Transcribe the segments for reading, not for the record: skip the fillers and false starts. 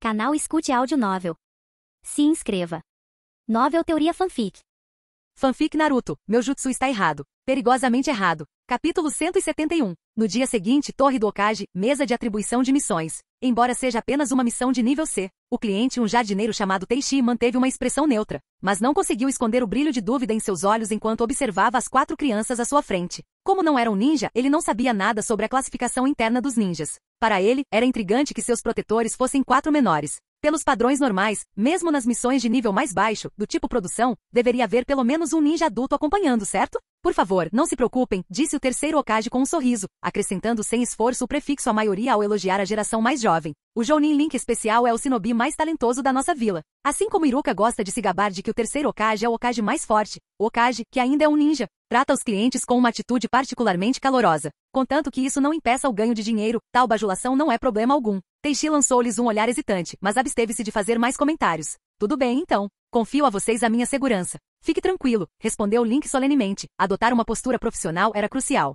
Canal Escute Áudio Novel. Se inscreva. Novel Teoria Fanfic. Fanfic Naruto, meu jutsu está errado. Perigosamente errado. Capítulo 171. No dia seguinte, Torre do Hokage, mesa de atribuição de missões. Embora seja apenas uma missão de nível C, o cliente, um jardineiro chamado Teishi, manteve uma expressão neutra, mas não conseguiu esconder o brilho de dúvida em seus olhos enquanto observava as 4 crianças à sua frente. Como não era um ninja, ele não sabia nada sobre a classificação interna dos ninjas. Para ele, era intrigante que seus protetores fossem 4 menores. Pelos padrões normais, mesmo nas missões de nível mais baixo, do tipo produção, deveria haver pelo menos um ninja adulto acompanhando, certo? Por favor, não se preocupem, disse o terceiro Hokage com um sorriso, acrescentando sem esforço o prefixo à maioria ao elogiar a geração mais jovem. O Jounin Link especial é o shinobi mais talentoso da nossa vila. Assim como Iruka gosta de se gabar de que o terceiro Hokage é o Hokage mais forte, o Hokage, que ainda é um ninja, trata os clientes com uma atitude particularmente calorosa. Contanto que isso não impeça o ganho de dinheiro, tal bajulação não é problema algum. Teishi lançou-lhes um olhar hesitante, mas absteve-se de fazer mais comentários. Tudo bem então. Confio a vocês a minha segurança. Fique tranquilo, respondeu Link solenemente. Adotar uma postura profissional era crucial.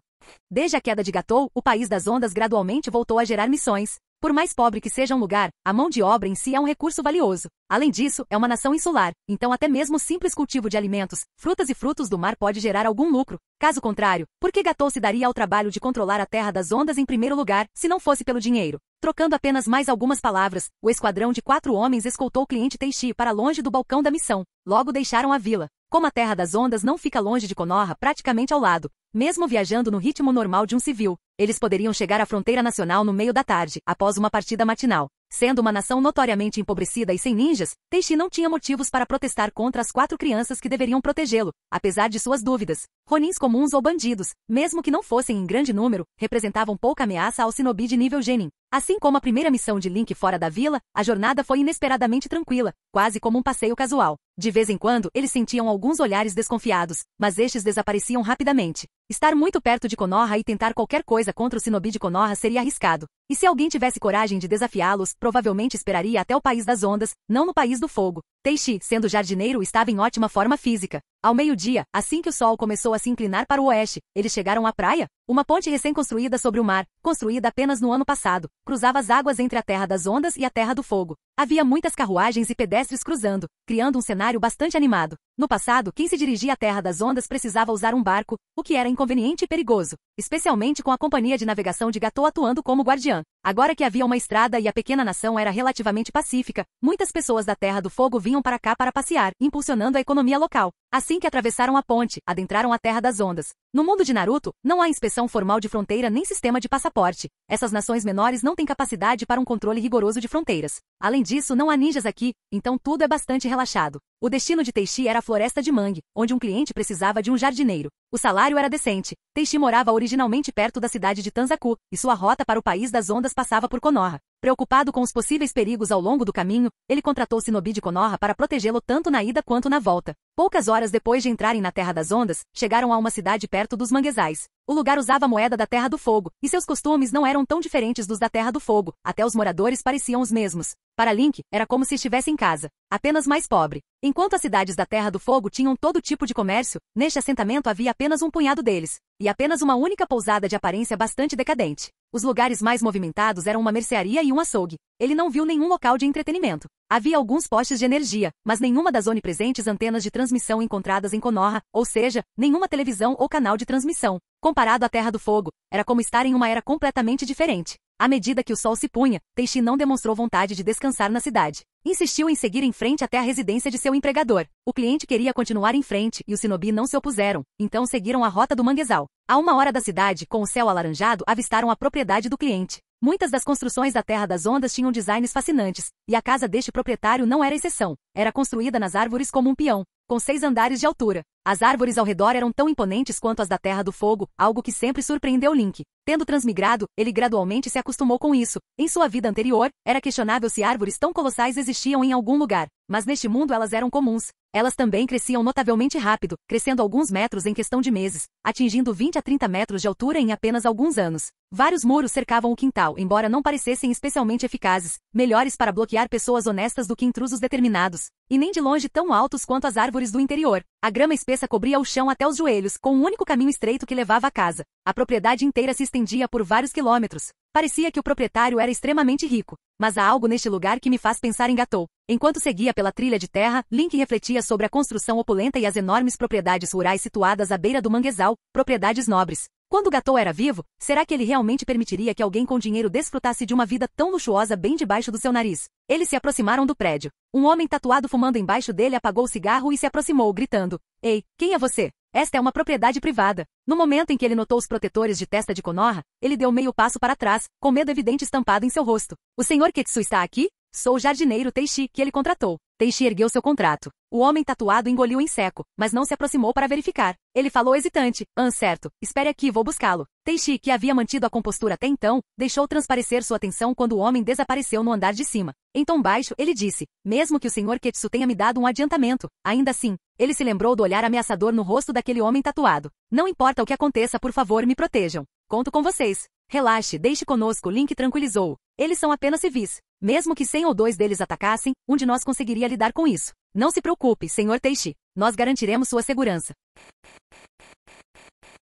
Desde a queda de Gatou, o país das ondas gradualmente voltou a gerar missões. Por mais pobre que seja um lugar, a mão de obra em si é um recurso valioso. Além disso, é uma nação insular, então até mesmo o simples cultivo de alimentos, frutas e frutos do mar pode gerar algum lucro. Caso contrário, por que Gatou se daria ao trabalho de controlar a terra das ondas em primeiro lugar, se não fosse pelo dinheiro? Trocando apenas mais algumas palavras, o esquadrão de 4 homens escoltou o cliente Teishi para longe do balcão da missão. Logo deixaram a vila. Como a terra das ondas não fica longe de Konoha, praticamente ao lado, mesmo viajando no ritmo normal de um civil, eles poderiam chegar à fronteira nacional no meio da tarde, após uma partida matinal. Sendo uma nação notoriamente empobrecida e sem ninjas, Teishi não tinha motivos para protestar contra as 4 crianças que deveriam protegê-lo, apesar de suas dúvidas. Ronins comuns ou bandidos, mesmo que não fossem em grande número, representavam pouca ameaça ao shinobi de nível genin. Assim como a primeira missão de Link fora da vila, a jornada foi inesperadamente tranquila, quase como um passeio casual. De vez em quando, eles sentiam alguns olhares desconfiados, mas estes desapareciam rapidamente. Estar muito perto de Konoha e tentar qualquer coisa contra o shinobi de Konoha seria arriscado. E se alguém tivesse coragem de desafiá-los, provavelmente esperaria até o país das ondas, não no país do fogo. Teishi, sendo jardineiro, estava em ótima forma física. Ao meio-dia, assim que o sol começou a se inclinar para o oeste, eles chegaram à praia. Uma ponte recém-construída sobre o mar, construída apenas no ano passado, cruzava as águas entre a Terra das Ondas e a Terra do Fogo. Havia muitas carruagens e pedestres cruzando, criando um cenário bastante animado. No passado, quem se dirigia à Terra das Ondas precisava usar um barco, o que era inconveniente e perigoso, especialmente com a companhia de navegação de Gatou atuando como guardiã. Agora que havia uma estrada e a pequena nação era relativamente pacífica, muitas pessoas da Terra do Fogo vinham para cá para passear, impulsionando a economia local. Assim que atravessaram a ponte, adentraram a Terra das Ondas. No mundo de Naruto, não há inspeção formal de fronteira nem sistema de passaporte. Essas nações menores não têm capacidade para um controle rigoroso de fronteiras. Além disso, não há ninjas aqui, então tudo é bastante relaxado. O destino de Teishi era a floresta de mangue, onde um cliente precisava de um jardineiro. O salário era decente. Teishi morava originalmente perto da cidade de Tanzaku, e sua rota para o país das ondas passava por Konoha. Preocupado com os possíveis perigos ao longo do caminho, ele contratou o shinobi de Konoha para protegê-lo tanto na ida quanto na volta. Poucas horas depois de entrarem na Terra das Ondas, chegaram a uma cidade perto dos manguezais. O lugar usava a moeda da Terra do Fogo, e seus costumes não eram tão diferentes dos da Terra do Fogo, até os moradores pareciam os mesmos. Para Link, era como se estivesse em casa, apenas mais pobre. Enquanto as cidades da Terra do Fogo tinham todo tipo de comércio, neste assentamento havia apenas um punhado deles, e apenas uma única pousada de aparência bastante decadente. Os lugares mais movimentados eram uma mercearia e um açougue. Ele não viu nenhum local de entretenimento. Havia alguns postes de energia, mas nenhuma das onipresentes antenas de transmissão encontradas em Konoha, ou seja, nenhuma televisão ou canal de transmissão. Comparado à Terra do Fogo, era como estar em uma era completamente diferente. À medida que o sol se punha, Teishi não demonstrou vontade de descansar na cidade. Insistiu em seguir em frente até a residência de seu empregador. O cliente queria continuar em frente e os shinobi não se opuseram, então seguiram a rota do manguezal. A 1 hora da cidade, com o céu alaranjado, avistaram a propriedade do cliente. Muitas das construções da Terra das Ondas tinham designs fascinantes, e a casa deste proprietário não era exceção. Era construída nas árvores como um peão, com 6 andares de altura. As árvores ao redor eram tão imponentes quanto as da Terra do Fogo, algo que sempre surpreendeu Link. Tendo transmigrado, ele gradualmente se acostumou com isso. Em sua vida anterior, era questionável se árvores tão colossais existiam em algum lugar, mas neste mundo elas eram comuns. Elas também cresciam notavelmente rápido, crescendo alguns metros em questão de meses, atingindo 20 a 30 metros de altura em apenas alguns anos. Vários muros cercavam o quintal, embora não parecessem especialmente eficazes, melhores para bloquear pessoas honestas do que intrusos determinados, e nem de longe tão altos quanto as árvores do interior. A grama espessa cobria o chão até os joelhos, com um único caminho estreito que levava à casa. A propriedade inteira se estendia por vários quilômetros. Parecia que o proprietário era extremamente rico. Mas há algo neste lugar que me faz pensar em Gatou. Enquanto seguia pela trilha de terra, Link refletia sobre a construção opulenta e as enormes propriedades rurais situadas à beira do manguezal, propriedades nobres. Quando Gatou era vivo, será que ele realmente permitiria que alguém com dinheiro desfrutasse de uma vida tão luxuosa bem debaixo do seu nariz? Eles se aproximaram do prédio. Um homem tatuado fumando embaixo dele apagou o cigarro e se aproximou, gritando: "Ei, quem é você? Esta é uma propriedade privada." No momento em que ele notou os protetores de testa de Konoha, ele deu meio passo para trás, com medo evidente estampado em seu rosto. "O Sr. Ketsu está aqui? Sou o jardineiro Teishi, que ele contratou." Teishi ergueu seu contrato. O homem tatuado engoliu em seco, mas não se aproximou para verificar. Ele falou hesitante: certo, espere aqui, vou buscá-lo." Teishi, que havia mantido a compostura até então, deixou transparecer sua atenção quando o homem desapareceu no andar de cima. Em tom baixo, ele disse: "Mesmo que o Sr. Ketsu tenha me dado um adiantamento, ainda assim." Ele se lembrou do olhar ameaçador no rosto daquele homem tatuado. "Não importa o que aconteça, por favor, me protejam. Conto com vocês." "Relaxe, deixe conosco", Link tranquilizou. "Eles são apenas civis. Mesmo que 100 ou 2 deles atacassem, um de nós conseguiria lidar com isso. Não se preocupe, Sr. Teishi. Nós garantiremos sua segurança."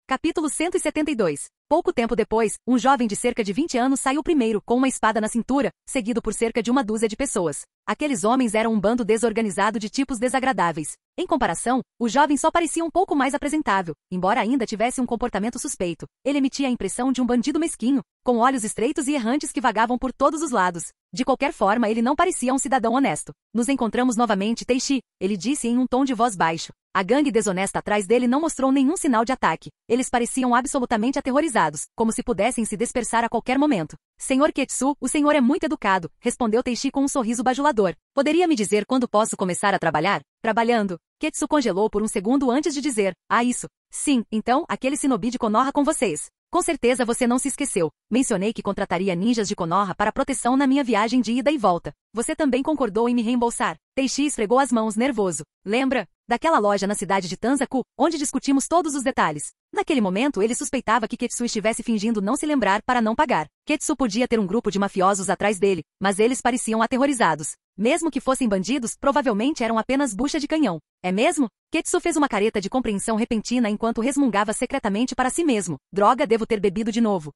Capítulo 172. Pouco tempo depois, um jovem de cerca de 20 anos saiu primeiro, com uma espada na cintura, seguido por cerca de uma dúzia de pessoas. Aqueles homens eram um bando desorganizado de tipos desagradáveis. Em comparação, o jovem só parecia um pouco mais apresentável, embora ainda tivesse um comportamento suspeito. Ele emitia a impressão de um bandido mesquinho, com olhos estreitos e errantes que vagavam por todos os lados. De qualquer forma, ele não parecia um cidadão honesto. "Nos encontramos novamente, Teishi", ele disse em um tom de voz baixo. A gangue desonesta atrás dele não mostrou nenhum sinal de ataque. Eles pareciam absolutamente aterrorizados, como se pudessem se dispersar a qualquer momento. "Sr. Ketsu, o senhor é muito educado", respondeu Teishi com um sorriso bajulador. "Poderia me dizer quando posso começar a trabalhar?" "Trabalhando." Ketsu congelou por um segundo antes de dizer: "Ah, isso. Sim, então, aquele shinobi de Konoha com vocês. Com certeza você não se esqueceu. Mencionei que contrataria ninjas de Konoha para proteção na minha viagem de ida e volta. Você também concordou em me reembolsar." Teishi esfregou as mãos, nervoso. "Lembra? Daquela loja na cidade de Tanzaku, onde discutimos todos os detalhes." Naquele momento, ele suspeitava que Ketsu estivesse fingindo não se lembrar para não pagar. Ketsu podia ter um grupo de mafiosos atrás dele, mas eles pareciam aterrorizados. Mesmo que fossem bandidos, provavelmente eram apenas bucha de canhão. "É mesmo?" Ketsu fez uma careta de compreensão repentina enquanto resmungava secretamente para si mesmo. "Droga, devo ter bebido de novo."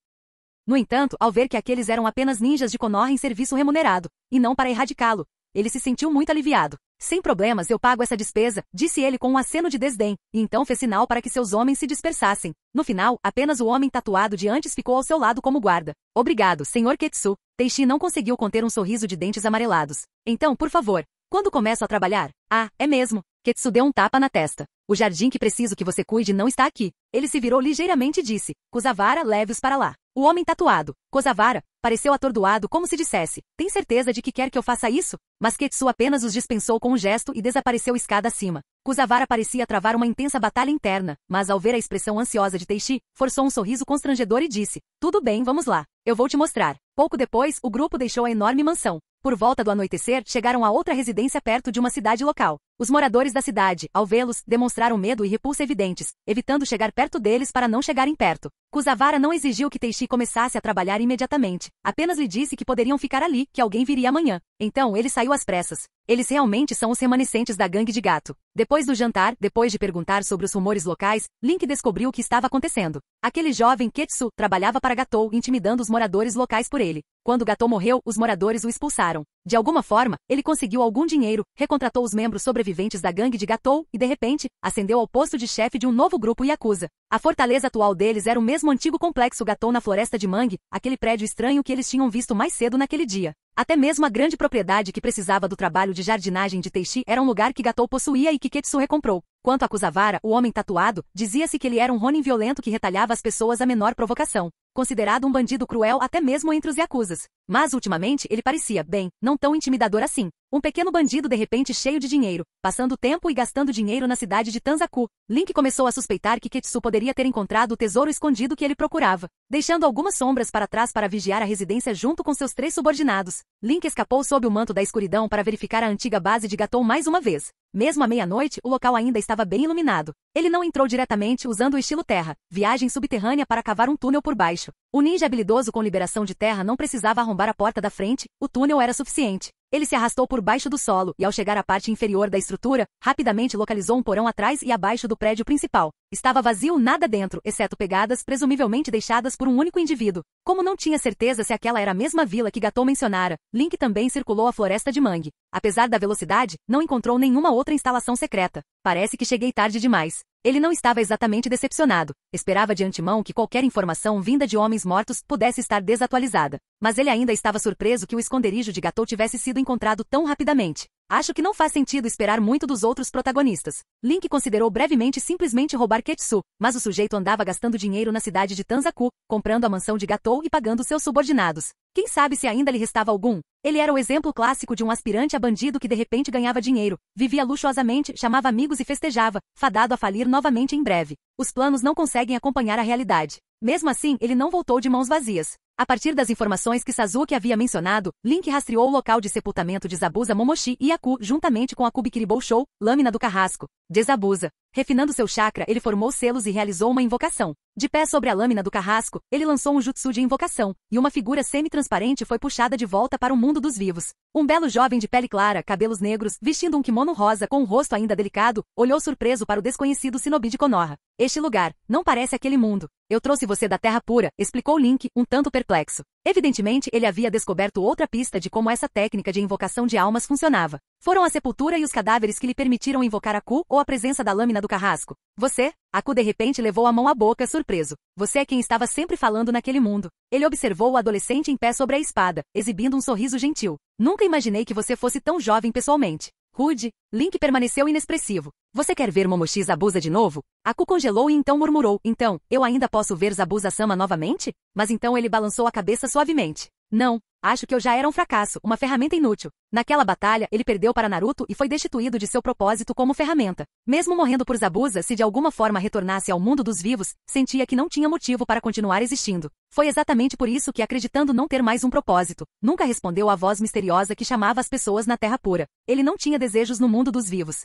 No entanto, ao ver que aqueles eram apenas ninjas de Konoha em serviço remunerado, e não para erradicá-lo, ele se sentiu muito aliviado. "Sem problemas, eu pago essa despesa", disse ele com um aceno de desdém, e então fez sinal para que seus homens se dispersassem. No final, apenas o homem tatuado de antes ficou ao seu lado como guarda. "Obrigado, Sr. Ketsu." Teishi não conseguiu conter um sorriso de dentes amarelados. "Então, por favor, quando começo a trabalhar?" "Ah, é mesmo." Ketsu deu um tapa na testa. "O jardim que preciso que você cuide não está aqui." Ele se virou ligeiramente e disse: "Kusavara, leve-os para lá." O homem tatuado, Kusavara, pareceu atordoado como se dissesse: "Tem certeza de que quer que eu faça isso?" Mas Ketsu apenas os dispensou com um gesto e desapareceu escada acima. Kusavara parecia travar uma intensa batalha interna, mas ao ver a expressão ansiosa de Teishi, forçou um sorriso constrangedor e disse: "Tudo bem, vamos lá. Eu vou te mostrar." Pouco depois, o grupo deixou a enorme mansão. Por volta do anoitecer, chegaram a outra residência perto de uma cidade local. Os moradores da cidade, ao vê-los, demonstraram medo e repulsa evidentes, evitando chegar perto deles para não chegarem perto. Kusavara não exigiu que Teishi começasse a trabalhar imediatamente. Apenas lhe disse que poderiam ficar ali, que alguém viria amanhã. Então ele saiu às pressas. Eles realmente são os remanescentes da gangue de gato. Depois do jantar, depois de perguntar sobre os rumores locais, Link descobriu o que estava acontecendo. Aquele jovem Ketsu trabalhava para Gatou, intimidando os moradores locais por ele. Quando Gatou morreu, os moradores o expulsaram. De alguma forma, ele conseguiu algum dinheiro, recontratou os membros sobreviventes da gangue de Gatou e, de repente, ascendeu ao posto de chefe de um novo grupo Yakuza. A fortaleza atual deles era o mesmo antigo complexo Gatou na floresta de Mangue, aquele prédio estranho que eles tinham visto mais cedo naquele dia. Até mesmo a grande propriedade que precisava do trabalho de jardinagem de Teishi era um lugar que Gatou possuía e que Ketsu recomprou. Quanto a Kusavara, o homem tatuado, dizia-se que ele era um ronin violento que retalhava as pessoas à menor provocação. Considerado um bandido cruel até mesmo entre os yakuzas. Mas, ultimamente, ele parecia, bem, não tão intimidador assim. Um pequeno bandido de repente cheio de dinheiro, passando tempo e gastando dinheiro na cidade de Tanzaku. Link começou a suspeitar que Ketsu poderia ter encontrado o tesouro escondido que ele procurava, deixando algumas sombras para trás para vigiar a residência junto com seus 3 subordinados. Link escapou sob o manto da escuridão para verificar a antiga base de Gatou mais uma vez. Mesmo à meia-noite, o local ainda estava bem iluminado. Ele não entrou diretamente usando o estilo terra, viagem subterrânea para cavar um túnel por baixo. O ninja habilidoso com liberação de terra não precisava arrombar a porta da frente, o túnel era suficiente. Ele se arrastou por baixo do solo e, ao chegar à parte inferior da estrutura, rapidamente localizou um porão atrás e abaixo do prédio principal. Estava vazio, nada dentro, exceto pegadas presumivelmente deixadas por um único indivíduo. Como não tinha certeza se aquela era a mesma vila que Gatou mencionara, Link também circulou a floresta de mangue. Apesar da velocidade, não encontrou nenhuma outra instalação secreta. Parece que cheguei tarde demais. Ele não estava exatamente decepcionado. Esperava de antemão que qualquer informação vinda de homens mortos pudesse estar desatualizada. Mas ele ainda estava surpreso que o esconderijo de Gatou tivesse sido encontrado tão rapidamente. Acho que não faz sentido esperar muito dos outros protagonistas. Link considerou brevemente simplesmente roubar Ketsu, mas o sujeito andava gastando dinheiro na cidade de Tanzaku, comprando a mansão de Gatou e pagando seus subordinados. Quem sabe se ainda lhe restava algum? Ele era o exemplo clássico de um aspirante a bandido que de repente ganhava dinheiro, vivia luxuosamente, chamava amigos e festejava, fadado a falir novamente em breve. Os planos não conseguem acompanhar a realidade. Mesmo assim, ele não voltou de mãos vazias. A partir das informações que Sasuke havia mencionado, Link rastreou o local de sepultamento de Zabuza Momoshi e Aku juntamente com a Kubikiribou-shou, lâmina do carrasco, de Zabuza. Refinando seu chakra, ele formou selos e realizou uma invocação. De pé sobre a lâmina do carrasco, ele lançou um jutsu de invocação, e uma figura semi-transparente foi puxada de volta para o mundo dos vivos. Um belo jovem de pele clara, cabelos negros, vestindo um kimono rosa com um rosto ainda delicado, olhou surpreso para o desconhecido shinobi de Konoha. Este lugar, não parece aquele mundo. Eu trouxe você da Terra Pura, explicou Link, um tanto perplexo. Evidentemente, ele havia descoberto outra pista de como essa técnica de invocação de almas funcionava. Foram a sepultura e os cadáveres que lhe permitiram invocar Aku ou a presença da lâmina do carrasco. Você? Aku de repente levou a mão à boca, surpreso. Você é quem estava sempre falando naquele mundo. Ele observou o adolescente em pé sobre a espada, exibindo um sorriso gentil. Nunca imaginei que você fosse tão jovem pessoalmente. Rude, Link permaneceu inexpressivo. Você quer ver Momoshi Zabuza de novo? Aku congelou e então murmurou. Então, eu ainda posso ver Zabuza-sama novamente? Mas então ele balançou a cabeça suavemente. Não, acho que eu já era um fracasso, uma ferramenta inútil. Naquela batalha, ele perdeu para Naruto e foi destituído de seu propósito como ferramenta. Mesmo morrendo por Zabuza, se de alguma forma retornasse ao mundo dos vivos, sentia que não tinha motivo para continuar existindo. Foi exatamente por isso que, acreditando não ter mais um propósito, nunca respondeu à voz misteriosa que chamava as pessoas na Terra Pura. Ele não tinha desejos no mundo dos vivos.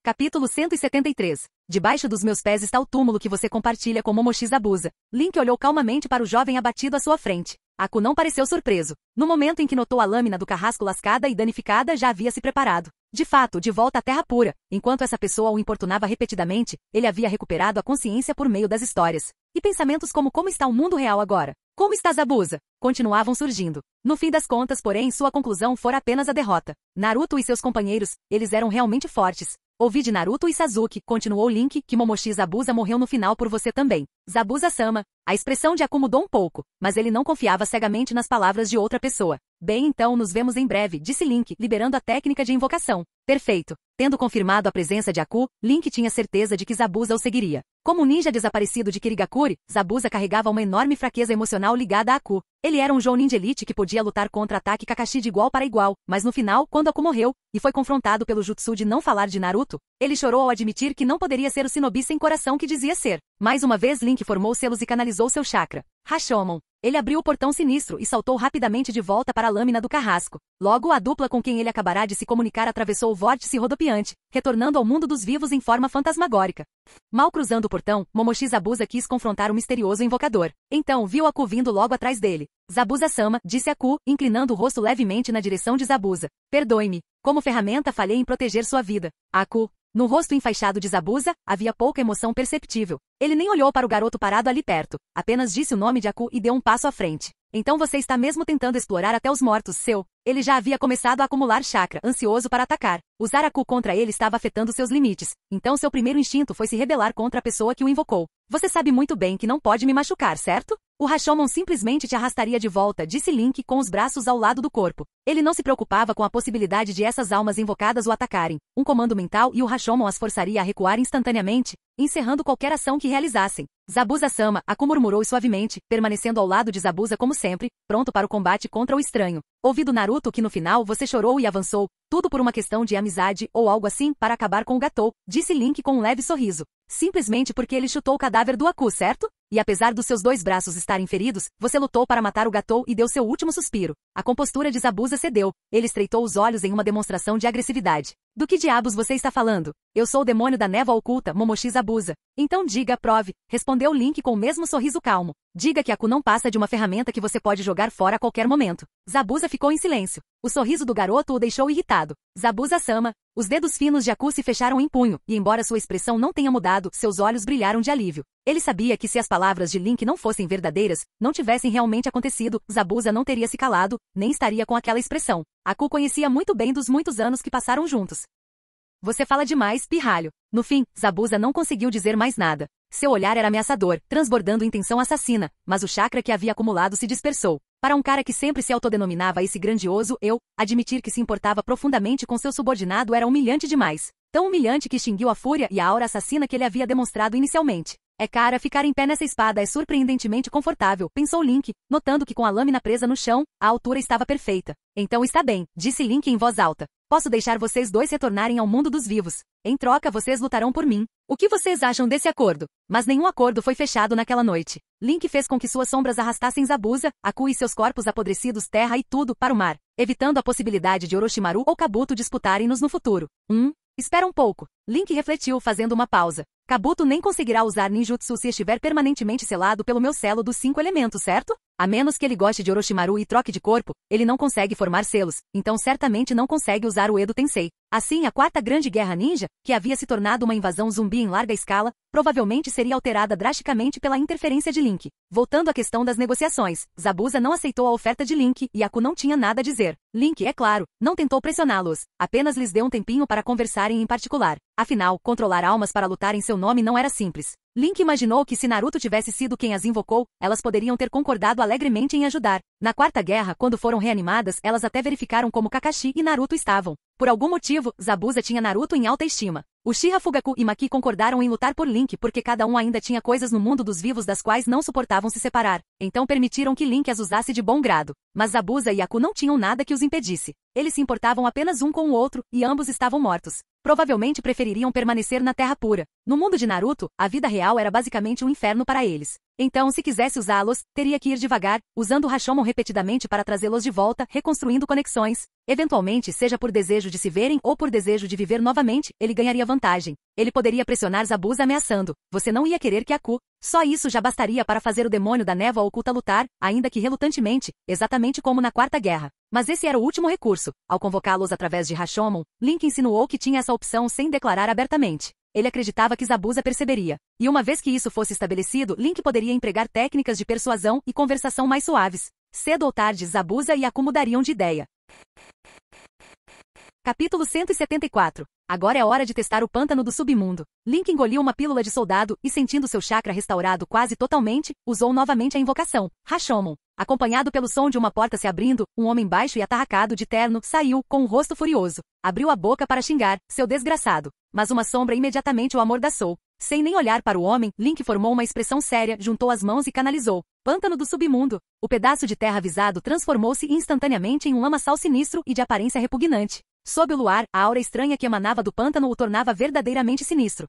Capítulo 173. Debaixo dos meus pés está o túmulo que você compartilha com Momoshi Zabuza. Link olhou calmamente para o jovem abatido à sua frente. Aku não pareceu surpreso. No momento em que notou a lâmina do carrasco lascada e danificada, já havia se preparado. De fato, de volta à Terra Pura, enquanto essa pessoa o importunava repetidamente, ele havia recuperado a consciência por meio das histórias. E pensamentos como está o mundo real agora? Como está Zabuza? Continuavam surgindo. No fim das contas, porém, sua conclusão fora apenas a derrota. Naruto e seus companheiros, eles eram realmente fortes. Ouvi de Naruto e Sasuke, continuou Link, que Momoshi Zabuza morreu no final por você também. Zabuza-sama. A expressão de Aku mudou um pouco, mas ele não confiava cegamente nas palavras de outra pessoa. Bem, então nos vemos em breve, disse Link, liberando a técnica de invocação. Perfeito. Tendo confirmado a presença de Aku, Link tinha certeza de que Zabuza o seguiria. Como um ninja desaparecido de Kirigakuri, Zabuza carregava uma enorme fraqueza emocional ligada a Aku. Ele era um Jounin de elite que podia lutar contra ataque Kakashi de igual para igual, mas no final, quando Aku morreu, e foi confrontado pelo jutsu de não falar de Naruto, ele chorou ao admitir que não poderia ser o shinobi sem coração que dizia ser. Mais uma vez Link formou selos e canalizou seu chakra. Rashomon. Ele abriu o portão sinistro e saltou rapidamente de volta para a lâmina do carrasco. Logo, a dupla com quem ele acabará de se comunicar atravessou o vórtice rodopiante, retornando ao mundo dos vivos em forma fantasmagórica. Mal cruzando o portão, Momoshi Zabuza quis confrontar o misterioso invocador. Então, viu Aku vindo logo atrás dele. Zabuza-sama, disse Aku, inclinando o rosto levemente na direção de Zabuza. Perdoe-me. Como ferramenta falhei em proteger sua vida. Aku. No rosto enfaixado de Zabuza, havia pouca emoção perceptível. Ele nem olhou para o garoto parado ali perto, apenas disse o nome de Aku e deu um passo à frente. Então você está mesmo tentando explorar até os mortos, seu? Ele já havia começado a acumular chakra, ansioso para atacar. Usar Aku contra ele estava afetando seus limites, então seu primeiro instinto foi se rebelar contra a pessoa que o invocou. Você sabe muito bem que não pode me machucar, certo? O Rashomon simplesmente te arrastaria de volta, disse Link com os braços ao lado do corpo. Ele não se preocupava com a possibilidade de essas almas invocadas o atacarem. Um comando mental e o Rashomon as forçaria a recuar instantaneamente, encerrando qualquer ação que realizassem. Zabuza-sama, Aku murmurou suavemente, permanecendo ao lado de Zabuza como sempre, pronto para o combate contra o estranho. Ouvi do Naruto que no final você chorou e avançou, tudo por uma questão de amizade ou algo assim para acabar com o Gatou, disse Link com um leve sorriso. Simplesmente porque ele chutou o cadáver do Aku, certo? E apesar dos seus 2 braços estarem feridos, você lutou para matar o Gatou e deu seu último suspiro. A compostura de Zabuza cedeu. Ele estreitou os olhos em uma demonstração de agressividade. Do que diabos você está falando? Eu sou o demônio da névoa oculta, Momoshi Zabuza. Então diga, prove, respondeu Link com o mesmo sorriso calmo. Diga que Aku não passa de uma ferramenta que você pode jogar fora a qualquer momento. Zabuza ficou em silêncio. O sorriso do garoto o deixou irritado. Zabuza-sama. Os dedos finos de Aku se fecharam em punho, e embora sua expressão não tenha mudado, seus olhos brilharam de alívio. Ele sabia que se as palavras de Link não fossem verdadeiras, não tivessem realmente acontecido, Zabuza não teria se calado, nem estaria com aquela expressão. Aku conhecia muito bem dos muitos anos que passaram juntos. Você fala demais, pirralho. No fim, Zabuza não conseguiu dizer mais nada. Seu olhar era ameaçador, transbordando intenção assassina, mas o chakra que havia acumulado se dispersou. Para um cara que sempre se autodenominava esse grandioso eu, admitir que se importava profundamente com seu subordinado era humilhante demais. Tão humilhante que extinguiu a fúria e a aura assassina que ele havia demonstrado inicialmente. É cara, ficar em pé nessa espada é surpreendentemente confortável, pensou Link, notando que com a lâmina presa no chão, a altura estava perfeita. Então está bem, disse Link em voz alta. Posso deixar vocês dois retornarem ao mundo dos vivos. Em troca, vocês lutarão por mim. O que vocês acham desse acordo? Mas nenhum acordo foi fechado naquela noite. Link fez com que suas sombras arrastassem Zabuza, Aku e seus corpos apodrecidos terra e tudo para o mar, evitando a possibilidade de Orochimaru ou Kabuto disputarem-nos no futuro. Espera um pouco. Link refletiu fazendo uma pausa. Kabuto nem conseguirá usar ninjutsu se estiver permanentemente selado pelo meu selo dos 5 elementos, certo? A menos que ele goste de Orochimaru e troque de corpo, ele não consegue formar selos, então certamente não consegue usar o Edo Tensei. Assim, a quarta grande guerra ninja, que havia se tornado uma invasão zumbi em larga escala, provavelmente seria alterada drasticamente pela interferência de Link. Voltando à questão das negociações, Zabuza não aceitou a oferta de Link e Aku não tinha nada a dizer. Link, é claro, não tentou pressioná-los, apenas lhes deu um tempinho para conversarem em particular. Afinal, controlar almas para lutar em seu nome não era simples. Link imaginou que se Naruto tivesse sido quem as invocou, elas poderiam ter concordado alegremente em ajudar. Na quarta guerra, quando foram reanimadas, elas até verificaram como Kakashi e Naruto estavam. Por algum motivo, Zabuza tinha Naruto em alta estima. Uchiha Fugaku e Maki concordaram em lutar por Link porque cada um ainda tinha coisas no mundo dos vivos das quais não suportavam se separar. Então permitiram que Link as usasse de bom grado. Mas Zabuza e Aku não tinham nada que os impedisse. Eles se importavam apenas um com o outro, e ambos estavam mortos. Provavelmente prefeririam permanecer na Terra Pura. No mundo de Naruto, a vida real era basicamente um inferno para eles. Então, se quisesse usá-los, teria que ir devagar, usando o Rashomon repetidamente para trazê-los de volta, reconstruindo conexões. Eventualmente, seja por desejo de se verem ou por desejo de viver novamente, ele ganharia vantagem. Ele poderia pressionar Zabuza ameaçando. Você não ia querer que Aku. Só isso já bastaria para fazer o demônio da névoa oculta lutar, ainda que relutantemente, exatamente como na Quarta Guerra. Mas esse era o último recurso. Ao convocá-los através de Rashomon, Link insinuou que tinha essa opção sem declarar abertamente. Ele acreditava que Zabuza perceberia. E uma vez que isso fosse estabelecido, Link poderia empregar técnicas de persuasão e conversação mais suaves. Cedo ou tarde, Zabuza e Aku mudariam de ideia. Capítulo 174. Agora é hora de testar o pântano do submundo. Link engoliu uma pílula de soldado e, sentindo seu chakra restaurado quase totalmente, usou novamente a invocação, Rashomon. Acompanhado pelo som de uma porta se abrindo, um homem baixo e atarracado de terno saiu, com um rosto furioso. Abriu a boca para xingar, seu desgraçado. Mas uma sombra imediatamente o amordaçou. Sem nem olhar para o homem, Link formou uma expressão séria, juntou as mãos e canalizou. Pântano do submundo. O pedaço de terra avisado transformou-se instantaneamente em um lamaçal sinistro e de aparência repugnante. Sob o luar, a aura estranha que emanava do pântano o tornava verdadeiramente sinistro.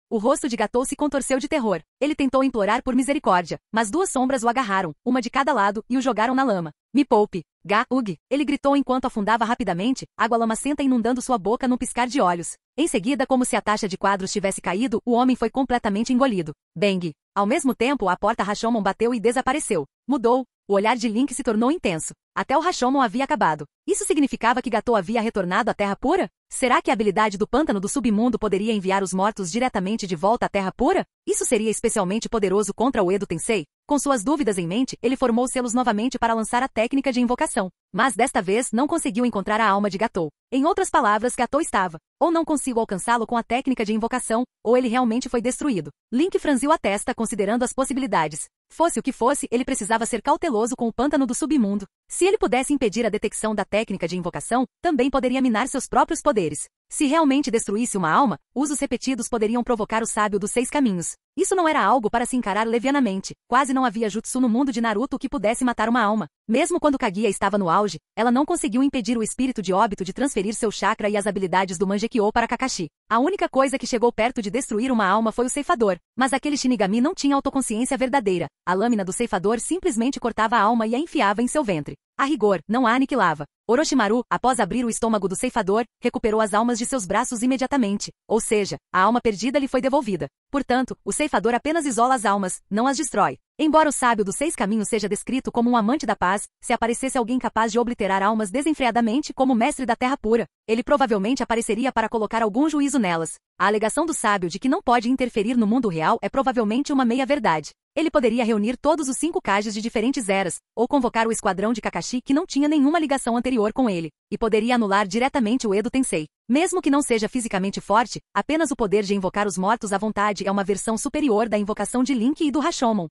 O rosto de Gatou se contorceu de terror. Ele tentou implorar por misericórdia, mas duas sombras o agarraram, uma de cada lado, e o jogaram na lama. Me poupe! Ga-ug! Ele gritou enquanto afundava rapidamente, água lamacenta inundando sua boca num piscar de olhos. Em seguida, como se a taxa de quadros tivesse caído, o homem foi completamente engolido. Bang! Ao mesmo tempo, a porta Rashomon bateu e desapareceu. Mudou. O olhar de Link se tornou intenso. Até o Rashomon havia acabado. Isso significava que Gatou havia retornado à Terra Pura? Será que a habilidade do pântano do submundo poderia enviar os mortos diretamente de volta à Terra Pura? Isso seria especialmente poderoso contra o Edo Tensei? Com suas dúvidas em mente, ele formou selos novamente para lançar a técnica de invocação. Mas desta vez não conseguiu encontrar a alma de Gatou. Em outras palavras, Gatou estava. Ou não consigo alcançá-lo com a técnica de invocação, ou ele realmente foi destruído. Link franziu a testa considerando as possibilidades. Fosse o que fosse, ele precisava ser cauteloso com o pântano do submundo. Se ele pudesse impedir a detecção da técnica de invocação, também poderia minar seus próprios poderes. Se realmente destruísse uma alma, usos repetidos poderiam provocar o sábio dos 6 caminhos. Isso não era algo para se encarar levianamente. Quase não havia jutsu no mundo de Naruto que pudesse matar uma alma. Mesmo quando Kaguya estava no auge, ela não conseguiu impedir o espírito de óbito de transferir seu chakra e as habilidades do Mangekyou para Kakashi. A única coisa que chegou perto de destruir uma alma foi o ceifador, mas aquele Shinigami não tinha autoconsciência verdadeira. A lâmina do ceifador simplesmente cortava a alma e a enfiava em seu ventre. A rigor, não a aniquilava. Orochimaru, após abrir o estômago do ceifador, recuperou as almas de seus braços imediatamente, ou seja, a alma perdida lhe foi devolvida. Portanto, o ceifador apenas isola as almas, não as destrói. Embora o sábio dos 6 caminhos seja descrito como um amante da paz, se aparecesse alguém capaz de obliterar almas desenfreadamente como o mestre da terra pura, ele provavelmente apareceria para colocar algum juízo nelas. A alegação do sábio de que não pode interferir no mundo real é provavelmente uma meia-verdade. Ele poderia reunir todos os 5 Kages de diferentes eras, ou convocar o esquadrão de Kakashi que não tinha nenhuma ligação anterior com ele, e poderia anular diretamente o Edo Tensei. Mesmo que não seja fisicamente forte, apenas o poder de invocar os mortos à vontade é uma versão superior da invocação de Link e do Rashomon.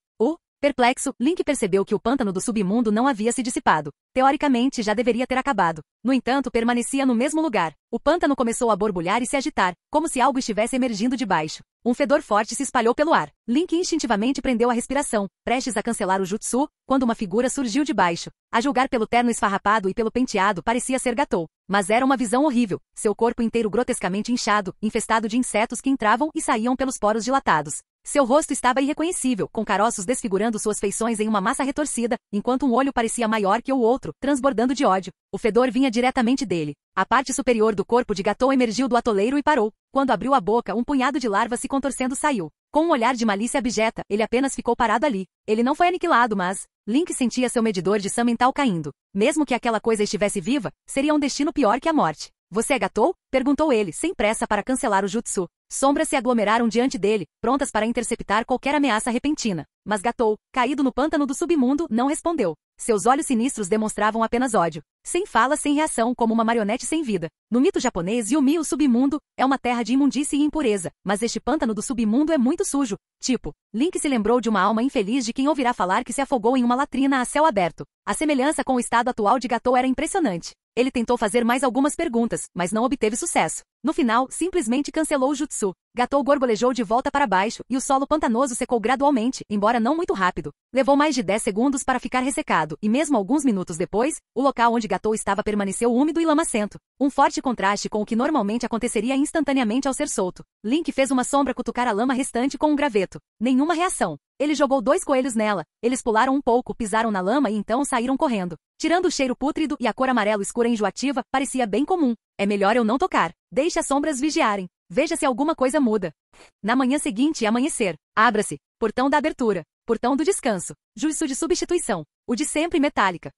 Perplexo, Link percebeu que o pântano do submundo não havia se dissipado. Teoricamente, já deveria ter acabado. No entanto, permanecia no mesmo lugar. O pântano começou a borbulhar e se agitar, como se algo estivesse emergindo de baixo. Um fedor forte se espalhou pelo ar. Link instintivamente prendeu a respiração, prestes a cancelar o jutsu, quando uma figura surgiu de baixo. A julgar pelo terno esfarrapado e pelo penteado, parecia ser Gatou. Mas era uma visão horrível, seu corpo inteiro grotescamente inchado, infestado de insetos que entravam e saíam pelos poros dilatados. Seu rosto estava irreconhecível, com caroços desfigurando suas feições em uma massa retorcida, enquanto um olho parecia maior que o outro, transbordando de ódio. O fedor vinha diretamente dele. A parte superior do corpo de Gatou emergiu do atoleiro e parou. Quando abriu a boca, um punhado de larvas se contorcendo saiu. Com um olhar de malícia abjeta, ele apenas ficou parado ali. Ele não foi aniquilado, mas Link sentia seu medidor de Sam mental caindo. Mesmo que aquela coisa estivesse viva, seria um destino pior que a morte. Você é Gatou? Perguntou ele, sem pressa para cancelar o jutsu. Sombras se aglomeraram diante dele, prontas para interceptar qualquer ameaça repentina. Mas Gatou, caído no pântano do submundo, não respondeu. Seus olhos sinistros demonstravam apenas ódio. Sem fala, sem reação, como uma marionete sem vida. No mito japonês, Yumi, o submundo, é uma terra de imundície e impureza, mas este pântano do submundo é muito sujo. Tipo, Link se lembrou de uma alma infeliz de quem ouvirá falar que se afogou em uma latrina a céu aberto. A semelhança com o estado atual de Gatou era impressionante. Ele tentou fazer mais algumas perguntas, mas não obteve sucesso. No final, simplesmente cancelou o jutsu. Gatou gorgolejou de volta para baixo, e o solo pantanoso secou gradualmente, embora não muito rápido. Levou mais de 10 segundos para ficar ressecado, e mesmo alguns minutos depois, o local onde Gatou estava permaneceu úmido e lamacento. Um forte contraste com o que normalmente aconteceria instantaneamente ao ser solto. Link fez uma sombra cutucar a lama restante com um graveto. Nenhuma reação. Ele jogou 2 coelhos nela. Eles pularam um pouco, pisaram na lama e então saíram correndo. Tirando o cheiro pútrido e a cor amarelo escura enjoativa, parecia bem comum. É melhor eu não tocar. Deixe as sombras vigiarem. Veja se alguma coisa muda. Na manhã seguinte, amanhecer. Abra-se. Portão da abertura. Portão do descanso. Jutsu de substituição. O de sempre metálica.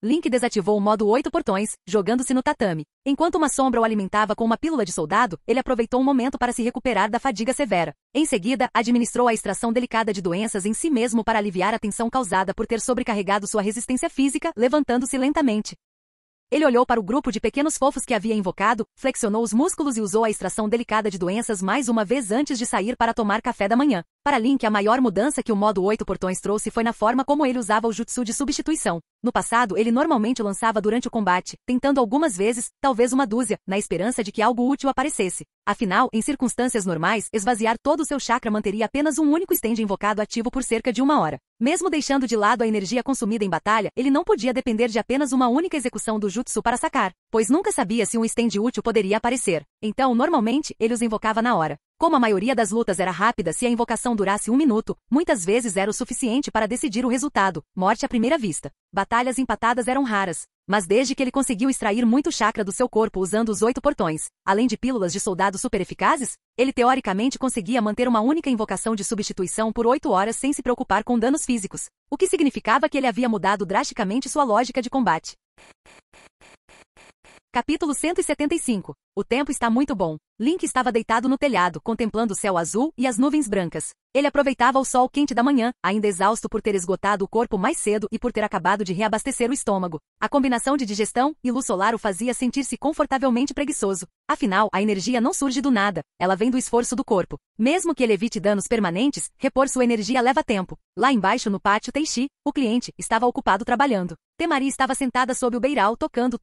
Link desativou o modo 8 portões, jogando-se no tatame. Enquanto uma sombra o alimentava com uma pílula de soldado, ele aproveitou um momento para se recuperar da fadiga severa. Em seguida, administrou a extração delicada de doenças em si mesmo para aliviar a tensão causada por ter sobrecarregado sua resistência física, levantando-se lentamente. Ele olhou para o grupo de pequenos fofos que havia invocado, flexionou os músculos e usou a extração delicada de doenças mais uma vez antes de sair para tomar café da manhã. Para Link, a maior mudança que o modo 8 portões trouxe foi na forma como ele usava o jutsu de substituição. No passado, ele normalmente o lançava durante o combate, tentando algumas vezes, talvez uma dúzia, na esperança de que algo útil aparecesse. Afinal, em circunstâncias normais, esvaziar todo o seu chakra manteria apenas um único stand invocado ativo por cerca de 1 hora. Mesmo deixando de lado a energia consumida em batalha, ele não podia depender de apenas uma única execução do jutsu para sacar, pois nunca sabia se um stand útil poderia aparecer. Então, normalmente, ele os invocava na hora. Como a maioria das lutas era rápida, se a invocação durasse 1 minuto, muitas vezes era o suficiente para decidir o resultado, morte à primeira vista. Batalhas empatadas eram raras. Mas desde que ele conseguiu extrair muito chakra do seu corpo usando os 8 portões, além de pílulas de soldado super eficazes, ele teoricamente conseguia manter uma única invocação de substituição por 8 horas sem se preocupar com danos físicos, o que significava que ele havia mudado drasticamente sua lógica de combate. Capítulo 175. O tempo está muito bom. Link estava deitado no telhado, contemplando o céu azul e as nuvens brancas. Ele aproveitava o sol quente da manhã, ainda exausto por ter esgotado o corpo mais cedo e por ter acabado de reabastecer o estômago. A combinação de digestão e luz solar o fazia sentir-se confortavelmente preguiçoso. Afinal, a energia não surge do nada, ela vem do esforço do corpo. Mesmo que ele evite danos permanentes, repor sua energia leva tempo. Lá embaixo no pátio Teishi, o cliente estava ocupado trabalhando. Temari estava sentada sob o beiral tocando,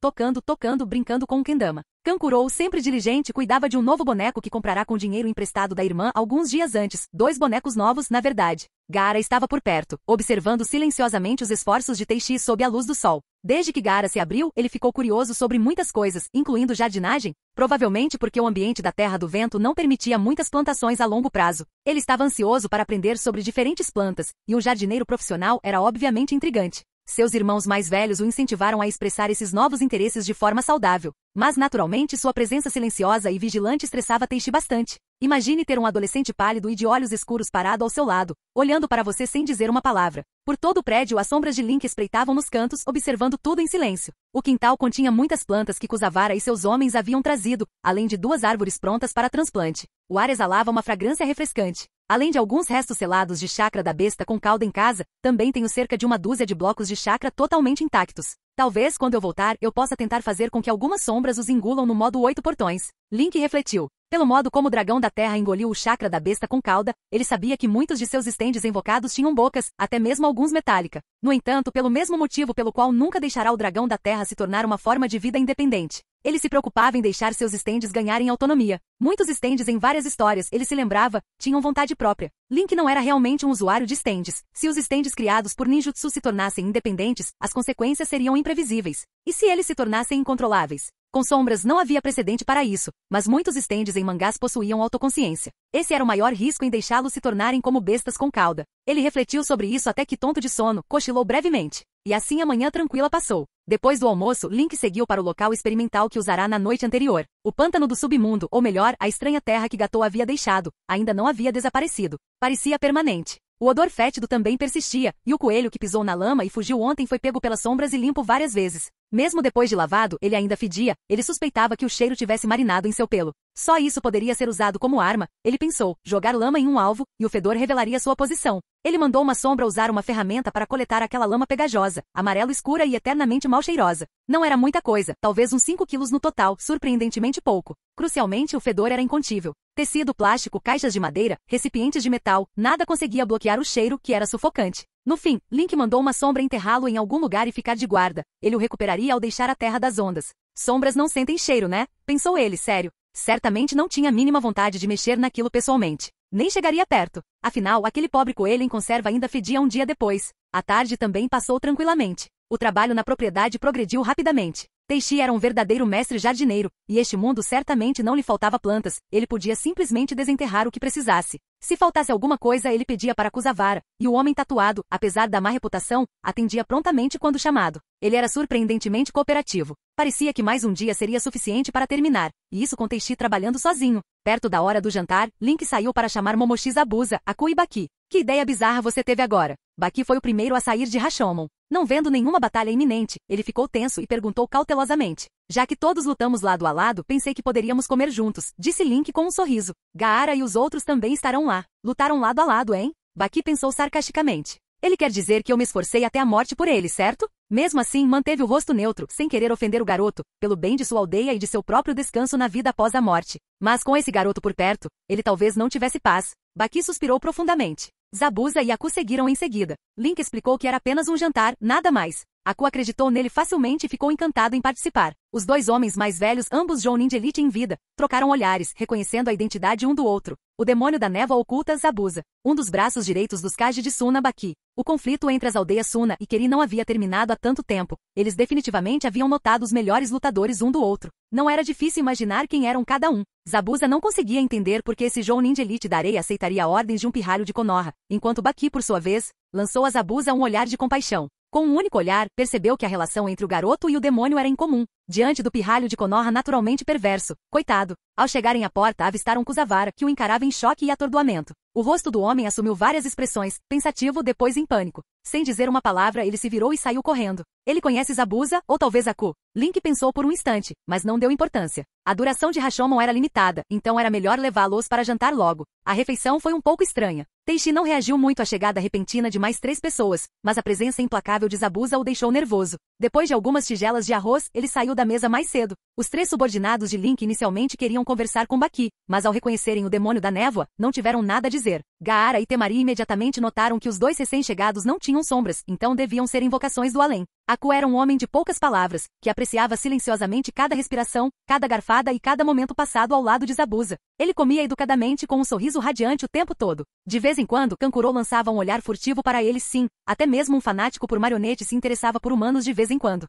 brincando com um kendama. Kankuro, sempre diligente, cuidava de um novo boneco que comprará com dinheiro emprestado da irmã alguns dias antes. 2 bonecos novos, na verdade. Gaara estava por perto, observando silenciosamente os esforços de Teishi sob a luz do sol. Desde que Gaara se abriu, ele ficou curioso sobre muitas coisas, incluindo jardinagem, provavelmente porque o ambiente da Terra do Vento não permitia muitas plantações a longo prazo. Ele estava ansioso para aprender sobre diferentes plantas, e um jardineiro profissional era obviamente intrigante. Seus irmãos mais velhos o incentivaram a expressar esses novos interesses de forma saudável. Mas naturalmente sua presença silenciosa e vigilante estressava Teishi bastante. Imagine ter um adolescente pálido e de olhos escuros parado ao seu lado, olhando para você sem dizer uma palavra. Por todo o prédio as sombras de Link espreitavam nos cantos, observando tudo em silêncio. O quintal continha muitas plantas que Kusavara e seus homens haviam trazido, além de 2 árvores prontas para transplante. O ar exalava uma fragrância refrescante. Além de alguns restos selados de chakra da besta com cauda em casa, também tenho cerca de 1 dúzia de blocos de chakra totalmente intactos. Talvez, quando eu voltar, eu possa tentar fazer com que algumas sombras os engulam no modo 8 portões. Link refletiu. Pelo modo como o dragão da terra engoliu o chakra da besta com cauda, ele sabia que muitos de seus estendes invocados tinham bocas, até mesmo alguns metálica. No entanto, pelo mesmo motivo pelo qual nunca deixará o dragão da terra se tornar uma forma de vida independente. Ele se preocupava em deixar seus estendes ganharem autonomia. Muitos estendes em várias histórias, ele se lembrava, tinham vontade própria. Link não era realmente um usuário de estendes. Se os estendes criados por ninjutsu se tornassem independentes, as consequências seriam imprevisíveis. E se eles se tornassem incontroláveis? Com sombras não havia precedente para isso, mas muitos estendes em mangás possuíam autoconsciência. Esse era o maior risco em deixá-los se tornarem como bestas com cauda. Ele refletiu sobre isso até que, tonto de sono, cochilou brevemente. E assim a manhã tranquila passou. Depois do almoço, Link seguiu para o local experimental que usará na noite anterior. O pântano do submundo, ou melhor, a estranha terra que Gatou havia deixado, ainda não havia desaparecido. Parecia permanente. O odor fétido também persistia, e o coelho que pisou na lama e fugiu ontem foi pego pelas sombras e limpo várias vezes. Mesmo depois de lavado, ele ainda fedia, ele suspeitava que o cheiro tivesse marinado em seu pelo. Só isso poderia ser usado como arma, ele pensou, jogar lama em um alvo, e o fedor revelaria sua posição. Ele mandou uma sombra usar uma ferramenta para coletar aquela lama pegajosa, amarelo escura e eternamente mal cheirosa. Não era muita coisa, talvez uns 5 quilos no total, surpreendentemente pouco. Crucialmente, o fedor era incontível. Tecido, plástico, caixas de madeira, recipientes de metal, nada conseguia bloquear o cheiro, que era sufocante. No fim, Link mandou uma sombra enterrá-lo em algum lugar e ficar de guarda. Ele o recuperaria ao deixar a Terra das Ondas. Sombras não sentem cheiro, né? Pensou ele, sério. Certamente não tinha a mínima vontade de mexer naquilo pessoalmente. Nem chegaria perto. Afinal, aquele pobre coelho em conserva ainda fedia um dia depois. A tarde também passou tranquilamente. O trabalho na propriedade progrediu rapidamente. Teishi era um verdadeiro mestre jardineiro, e este mundo certamente não lhe faltava plantas, ele podia simplesmente desenterrar o que precisasse. Se faltasse alguma coisa ele pedia para Kusavara, e o homem tatuado, apesar da má reputação, atendia prontamente quando chamado. Ele era surpreendentemente cooperativo. Parecia que mais um dia seria suficiente para terminar, e isso com Teishi trabalhando sozinho. Perto da hora do jantar, Link saiu para chamar Momoshi Zabuza, Aku e Baki. Que ideia bizarra você teve agora? Baki foi o primeiro a sair de Rashomon. Não vendo nenhuma batalha iminente, ele ficou tenso e perguntou cautelosamente. Já que todos lutamos lado a lado, pensei que poderíamos comer juntos, disse Link com um sorriso. Gaara e os outros também estarão lá. Lutaram lado a lado, hein? Baki pensou sarcasticamente. Ele quer dizer que eu me esforcei até a morte por ele, certo? Mesmo assim, manteve o rosto neutro, sem querer ofender o garoto, pelo bem de sua aldeia e de seu próprio descanso na vida após a morte. Mas com esse garoto por perto, ele talvez não tivesse paz. Baki suspirou profundamente. Zabuza e Aku seguiram em seguida. Link explicou que era apenas um jantar, nada mais. Aku acreditou nele facilmente e ficou encantado em participar. Os 2 homens mais velhos, ambos Jounin de elite em vida, trocaram olhares, reconhecendo a identidade um do outro. O demônio da névoa oculta Zabuza, um dos braços direitos dos Kaji de Suna Baki. O conflito entre as aldeias Suna e Keri não havia terminado há tanto tempo. Eles definitivamente haviam notado os melhores lutadores um do outro. Não era difícil imaginar quem eram cada um. Zabuza não conseguia entender porque esse Jounin de elite da areia aceitaria ordens de um pirralho de Konoha, enquanto Baki, por sua vez, lançou a Zabuza um olhar de compaixão. Com um único olhar, percebeu que a relação entre o garoto e o demônio era incomum. Diante do pirralho de Konoha naturalmente perverso, coitado. Ao chegarem à porta, avistaram Kusavara, que o encarava em choque e atordoamento. O rosto do homem assumiu várias expressões, pensativo, depois em pânico. Sem dizer uma palavra, ele se virou e saiu correndo. Ele conhece Zabuza, ou talvez Aku? Link pensou por um instante, mas não deu importância. A duração de Rashomon era limitada, então era melhor levá-los para jantar logo. A refeição foi um pouco estranha. Teishi não reagiu muito à chegada repentina de mais 3 pessoas, mas a presença implacável de Zabuza o deixou nervoso. Depois de algumas tigelas de arroz, ele saiu da mesa mais cedo. Os 3 subordinados de Link inicialmente queriam conversar com Baki, mas ao reconhecerem o demônio da névoa, não tiveram nada a dizer. Gaara e Temari imediatamente notaram que os 2 recém-chegados não tinham sombras, então deviam ser invocações do além. Aku era um homem de poucas palavras, que apreciava silenciosamente cada respiração, cada garfada e cada momento passado ao lado de Zabuza. Ele comia educadamente com um sorriso radiante o tempo todo. De vez em quando, Kankuro lançava um olhar furtivo para eles, sim. Até mesmo um fanático por marionetes se interessava por humanos de vez em quando.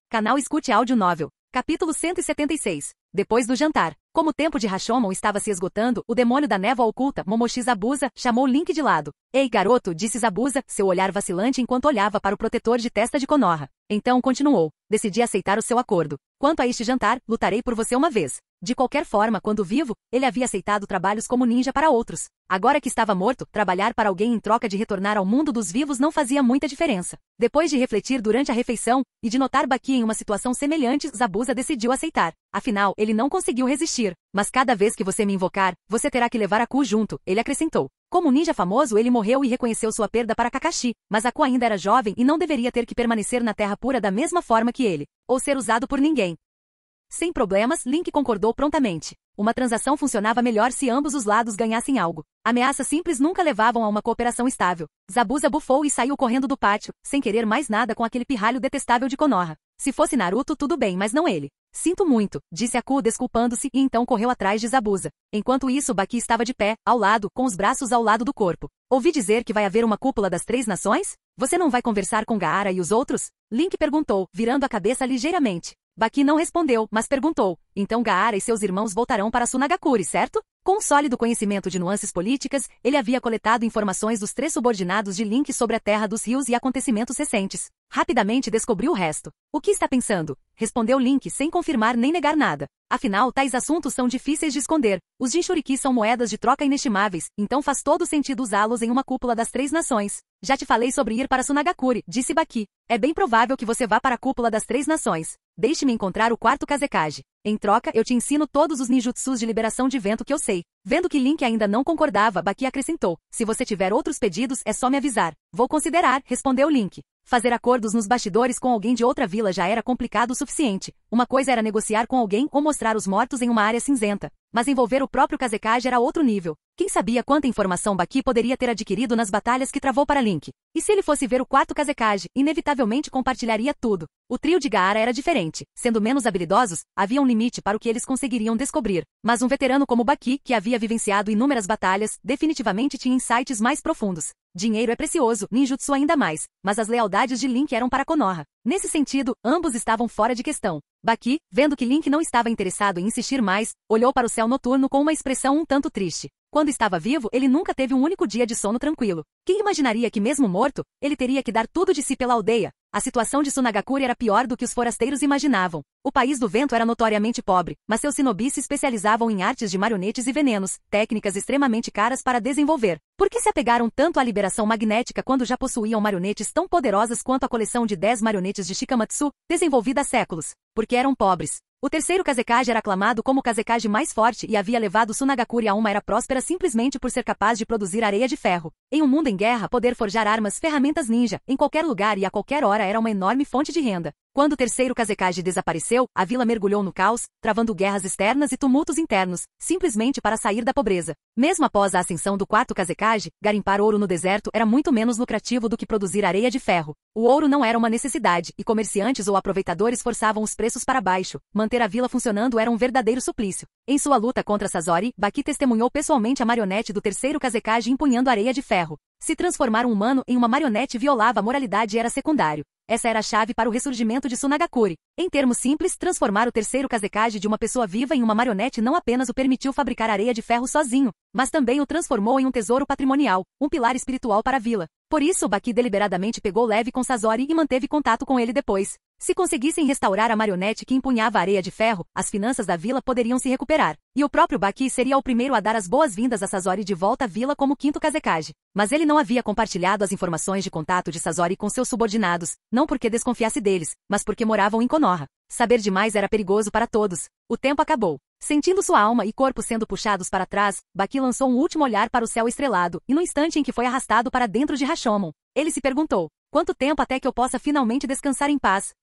Canal Escute Áudio Novel. Capítulo 176. depois do jantar. Como o tempo de Rashomon estava se esgotando, o demônio da névoa oculta, Momoshi Zabuza, chamou Link de lado. Ei, garoto, disse Zabuza, seu olhar vacilante enquanto olhava para o protetor de testa de Konoha. Então continuou. Decidi aceitar o seu acordo. Quanto a este jantar, lutarei por você uma vez. De qualquer forma, quando vivo, ele havia aceitado trabalhos como ninja para outros. Agora que estava morto, trabalhar para alguém em troca de retornar ao mundo dos vivos não fazia muita diferença. Depois de refletir durante a refeição, e de notar Baki em uma situação semelhante, Zabuza decidiu aceitar. Afinal, ele não conseguiu resistir. Mas cada vez que você me invocar, você terá que levar Aku junto, ele acrescentou. Como ninja famoso, ele morreu e reconheceu sua perda para Kakashi, mas Aku ainda era jovem e não deveria ter que permanecer na Terra Pura da mesma forma que ele, ou ser usado por ninguém. Sem problemas, Link concordou prontamente. Uma transação funcionava melhor se ambos os lados ganhassem algo. Ameaças simples nunca levavam a uma cooperação estável. Zabuza bufou e saiu correndo do pátio, sem querer mais nada com aquele pirralho detestável de Konoha. Se fosse Naruto, tudo bem, mas não ele. Sinto muito, disse Aku desculpando-se e então correu atrás de Zabuza. Enquanto isso, Baki estava de pé, ao lado, com os braços ao lado do corpo. Ouvi dizer que vai haver uma cúpula das 3 nações? Você não vai conversar com Gaara e os outros? Link perguntou, virando a cabeça ligeiramente. Baki não respondeu, mas perguntou. Então Gaara e seus irmãos voltarão para Sunagakure, certo? Com um sólido conhecimento de nuances políticas, ele havia coletado informações dos 3 subordinados de Link sobre a Terra dos Rios e acontecimentos recentes. Rapidamente descobriu o resto. O que está pensando? Respondeu Link sem confirmar nem negar nada. Afinal, tais assuntos são difíceis de esconder. Os Jinchuriki são moedas de troca inestimáveis, então faz todo sentido usá-los em uma cúpula das 3 nações. Já te falei sobre ir para Sunagakure, disse Baki. É bem provável que você vá para a cúpula das 3 nações. Deixe-me encontrar o 4º Kazekage. Em troca, eu te ensino todos os ninjutsus de liberação de vento que eu sei. Vendo que Link ainda não concordava, Baki acrescentou. Se você tiver outros pedidos, é só me avisar. Vou considerar, respondeu Link. Fazer acordos nos bastidores com alguém de outra vila já era complicado o suficiente. Uma coisa era negociar com alguém ou mostrar os mortos em uma área cinzenta. Mas envolver o próprio Kazekage era outro nível. Quem sabia quanta informação Baki poderia ter adquirido nas batalhas que travou para Link? E se ele fosse ver o 4º Kazekage, inevitavelmente compartilharia tudo. O trio de Gaara era diferente. Sendo menos habilidosos, havia um limite para o que eles conseguiriam descobrir. Mas um veterano como Baki, que havia vivenciado inúmeras batalhas, definitivamente tinha insights mais profundos. Dinheiro é precioso, ninjutsu ainda mais, mas as lealdades de Link eram para Konoha. Nesse sentido, ambos estavam fora de questão. Baki, vendo que Link não estava interessado em insistir mais, olhou para o céu noturno com uma expressão um tanto triste. Quando estava vivo, ele nunca teve um único dia de sono tranquilo. Quem imaginaria que mesmo morto, ele teria que dar tudo de si pela aldeia? A situação de Sunagakure era pior do que os forasteiros imaginavam. O país do vento era notoriamente pobre, mas seus shinobis se especializavam em artes de marionetes e venenos, técnicas extremamente caras para desenvolver. Por que se apegaram tanto à liberação magnética quando já possuíam marionetes tão poderosas quanto a coleção de 10 marionetes de Shikamatsu, desenvolvida há séculos? Porque eram pobres. O 3º Kazekage era aclamado como o Kazekage mais forte e havia levado Sunagakure a uma era próspera simplesmente por ser capaz de produzir areia de ferro. Em um mundo em guerra, poder forjar armas, ferramentas ninja, em qualquer lugar e a qualquer hora era uma enorme fonte de renda. Quando o 3º Kazekage desapareceu, a vila mergulhou no caos, travando guerras externas e tumultos internos, simplesmente para sair da pobreza. Mesmo após a ascensão do 4º Kazekage, garimpar ouro no deserto era muito menos lucrativo do que produzir areia de ferro. O ouro não era uma necessidade, e comerciantes ou aproveitadores forçavam os preços para baixo. Manter a vila funcionando era um verdadeiro suplício. Em sua luta contra Sasori, Baki testemunhou pessoalmente a marionete do 3º Kazekage empunhando areia de ferro. Se transformar um humano em uma marionete violava a moralidade e era secundário. Essa era a chave para o ressurgimento de Sunagakure. Em termos simples, transformar o 3º Kazekage de uma pessoa viva em uma marionete não apenas o permitiu fabricar areia de ferro sozinho, mas também o transformou em um tesouro patrimonial, um pilar espiritual para a vila. Por isso, Baki deliberadamente pegou leve com Sasori e manteve contato com ele depois. Se conseguissem restaurar a marionete que empunhava a areia de ferro, as finanças da vila poderiam se recuperar. E o próprio Baki seria o primeiro a dar as boas-vindas a Sasori de volta à vila como 5º Kazekage. Mas ele não havia compartilhado as informações de contato de Sasori com seus subordinados, não porque desconfiasse deles, mas porque moravam em Konoha. Saber demais era perigoso para todos. O tempo acabou. Sentindo sua alma e corpo sendo puxados para trás, Baki lançou um último olhar para o céu estrelado, e no instante em que foi arrastado para dentro de Rashomon, ele se perguntou, quanto tempo até que eu possa finalmente descansar em paz?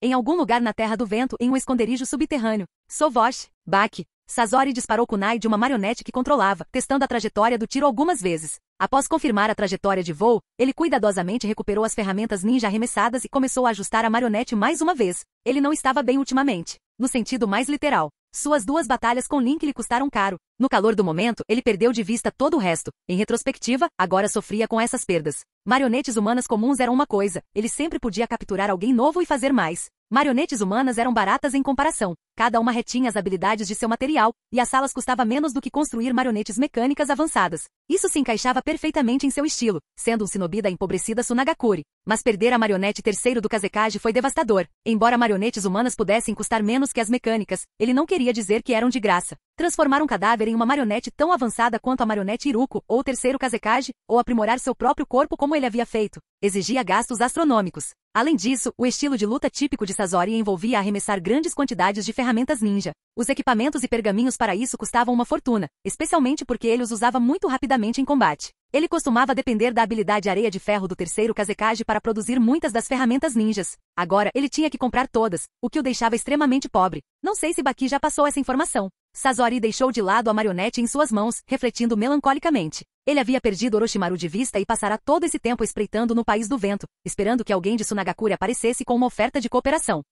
Em algum lugar na Terra do Vento, em um esconderijo subterrâneo. Sovosh, Baki. Sasori disparou kunai de uma marionete que controlava, testando a trajetória do tiro algumas vezes. Após confirmar a trajetória de voo, ele cuidadosamente recuperou as ferramentas ninja arremessadas e começou a ajustar a marionete mais uma vez. Ele não estava bem ultimamente, no sentido mais literal. Suas 2 batalhas com Link lhe custaram caro. No calor do momento, ele perdeu de vista todo o resto. Em retrospectiva, agora sofria com essas perdas. Marionetes humanas comuns eram uma coisa, ele sempre podia capturar alguém novo e fazer mais. Marionetes humanas eram baratas em comparação. Cada uma retinha as habilidades de seu material, e as salas custava menos do que construir marionetes mecânicas avançadas. Isso se encaixava perfeitamente em seu estilo, sendo um shinobi da empobrecida Sunagakure. Mas perder a marionete terceiro do Kazekage foi devastador. Embora marionetes humanas pudessem custar menos que as mecânicas, ele não queria dizer que eram de graça. Transformar um cadáver em uma marionete tão avançada quanto a marionete Iruko ou o terceiro Kazekage, ou aprimorar seu próprio corpo como ele havia feito, exigia gastos astronômicos. Além disso, o estilo de luta típico de Sasori envolvia arremessar grandes quantidades de ferramentas ninja. Os equipamentos e pergaminhos para isso custavam uma fortuna, especialmente porque ele os usava muito rapidamente em combate. Ele costumava depender da habilidade areia de ferro do terceiro Kazekage para produzir muitas das ferramentas ninjas. Agora, ele tinha que comprar todas, o que o deixava extremamente pobre. Não sei se Baki já passou essa informação. Sasori deixou de lado a marionete em suas mãos, refletindo melancolicamente. Ele havia perdido Orochimaru de vista e passara todo esse tempo espreitando no País do Vento, esperando que alguém de Sunagakure aparecesse com uma oferta de cooperação.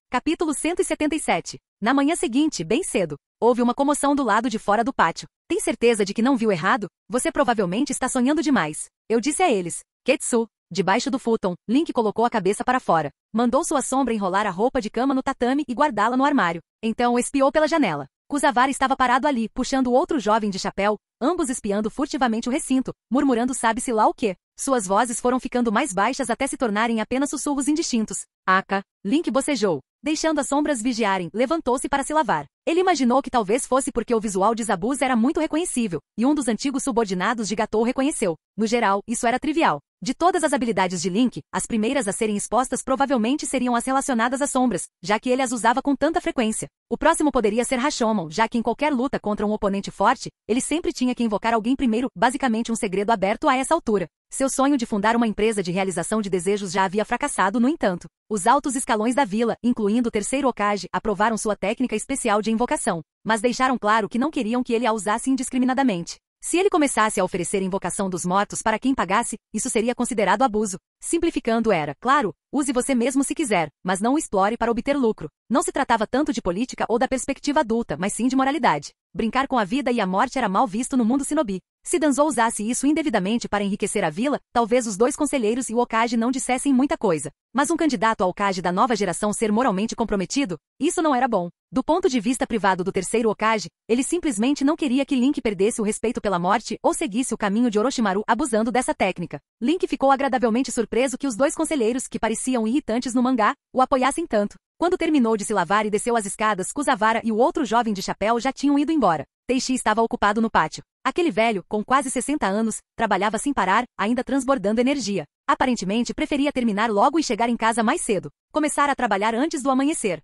Capítulo 177. Na manhã seguinte, bem cedo, houve uma comoção do lado de fora do pátio. Tem certeza de que não viu errado? Você provavelmente está sonhando demais. Eu disse a eles. Ketsu. Debaixo do futon, Link colocou a cabeça para fora. Mandou sua sombra enrolar a roupa de cama no tatame e guardá-la no armário. Então espiou pela janela. Kuzavara estava parado ali, puxando outro jovem de chapéu, ambos espiando furtivamente o recinto, murmurando sabe-se lá o quê. Suas vozes foram ficando mais baixas até se tornarem apenas sussurros indistintos. Aka. Link bocejou. Deixando as sombras vigiarem, levantou-se para se lavar. Ele imaginou que talvez fosse porque o visual de Zabuz era muito reconhecível, e um dos antigos subordinados de Gatou o reconheceu. No geral, isso era trivial. De todas as habilidades de Link, as primeiras a serem expostas provavelmente seriam as relacionadas às sombras, já que ele as usava com tanta frequência. O próximo poderia ser Rashomon, já que em qualquer luta contra um oponente forte, ele sempre tinha que invocar alguém primeiro, basicamente um segredo aberto a essa altura. Seu sonho de fundar uma empresa de realização de desejos já havia fracassado, no entanto. Os altos escalões da vila, incluindo o terceiro Hokage, aprovaram sua técnica especial de invocação, mas deixaram claro que não queriam que ele a usasse indiscriminadamente. Se ele começasse a oferecer invocação dos mortos para quem pagasse, isso seria considerado abuso. Simplificando era, claro, use você mesmo se quiser, mas não o explore para obter lucro. Não se tratava tanto de política ou da perspectiva adulta, mas sim de moralidade. Brincar com a vida e a morte era mal visto no mundo shinobi. Se Danzo usasse isso indevidamente para enriquecer a vila, talvez os dois conselheiros e o Hokage não dissessem muita coisa. Mas um candidato ao Hokage da nova geração ser moralmente comprometido? Isso não era bom. Do ponto de vista privado do terceiro Hokage, ele simplesmente não queria que Link perdesse o respeito pela morte ou seguisse o caminho de Orochimaru abusando dessa técnica. Link ficou agradavelmente surpreso que os dois conselheiros que pareciam irritantes no mangá o apoiassem tanto. Quando terminou de se lavar e desceu as escadas, Kuzavara e o outro jovem de chapéu já tinham ido embora. Teishi estava ocupado no pátio. Aquele velho, com quase 60 anos, trabalhava sem parar, ainda transbordando energia. Aparentemente preferia terminar logo e chegar em casa mais cedo. Começar a trabalhar antes do amanhecer.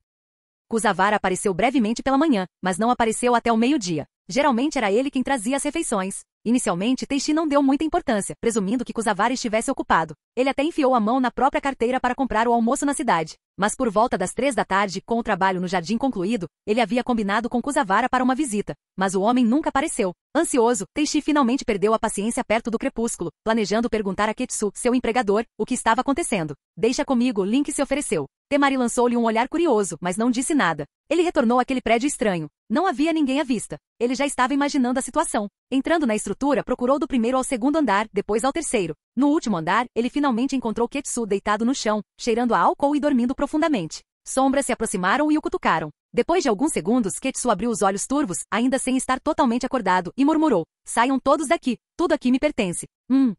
Kuzavara apareceu brevemente pela manhã, mas não apareceu até o meio-dia. Geralmente era ele quem trazia as refeições. Inicialmente, Teishi não deu muita importância, presumindo que Kuzavara estivesse ocupado. Ele até enfiou a mão na própria carteira para comprar o almoço na cidade. Mas por volta das 3 da tarde, com o trabalho no jardim concluído, ele havia combinado com Kuzavara para uma visita. Mas o homem nunca apareceu. Ansioso, Teishi finalmente perdeu a paciência perto do crepúsculo, planejando perguntar a Ketsu, seu empregador, o que estava acontecendo. Deixa comigo, Link se ofereceu. Temari lançou-lhe um olhar curioso, mas não disse nada. Ele retornou àquele prédio estranho. Não havia ninguém à vista. Ele já estava imaginando a situação. Entrando na estrutura, procurou do primeiro ao segundo andar, depois ao terceiro. No último andar, ele finalmente encontrou Ketsu deitado no chão, cheirando a álcool e dormindo profundamente. Sombras se aproximaram e o cutucaram. Depois de alguns segundos, Ketsu abriu os olhos turvos, ainda sem estar totalmente acordado, e murmurou. Saiam todos daqui. Tudo aqui me pertence.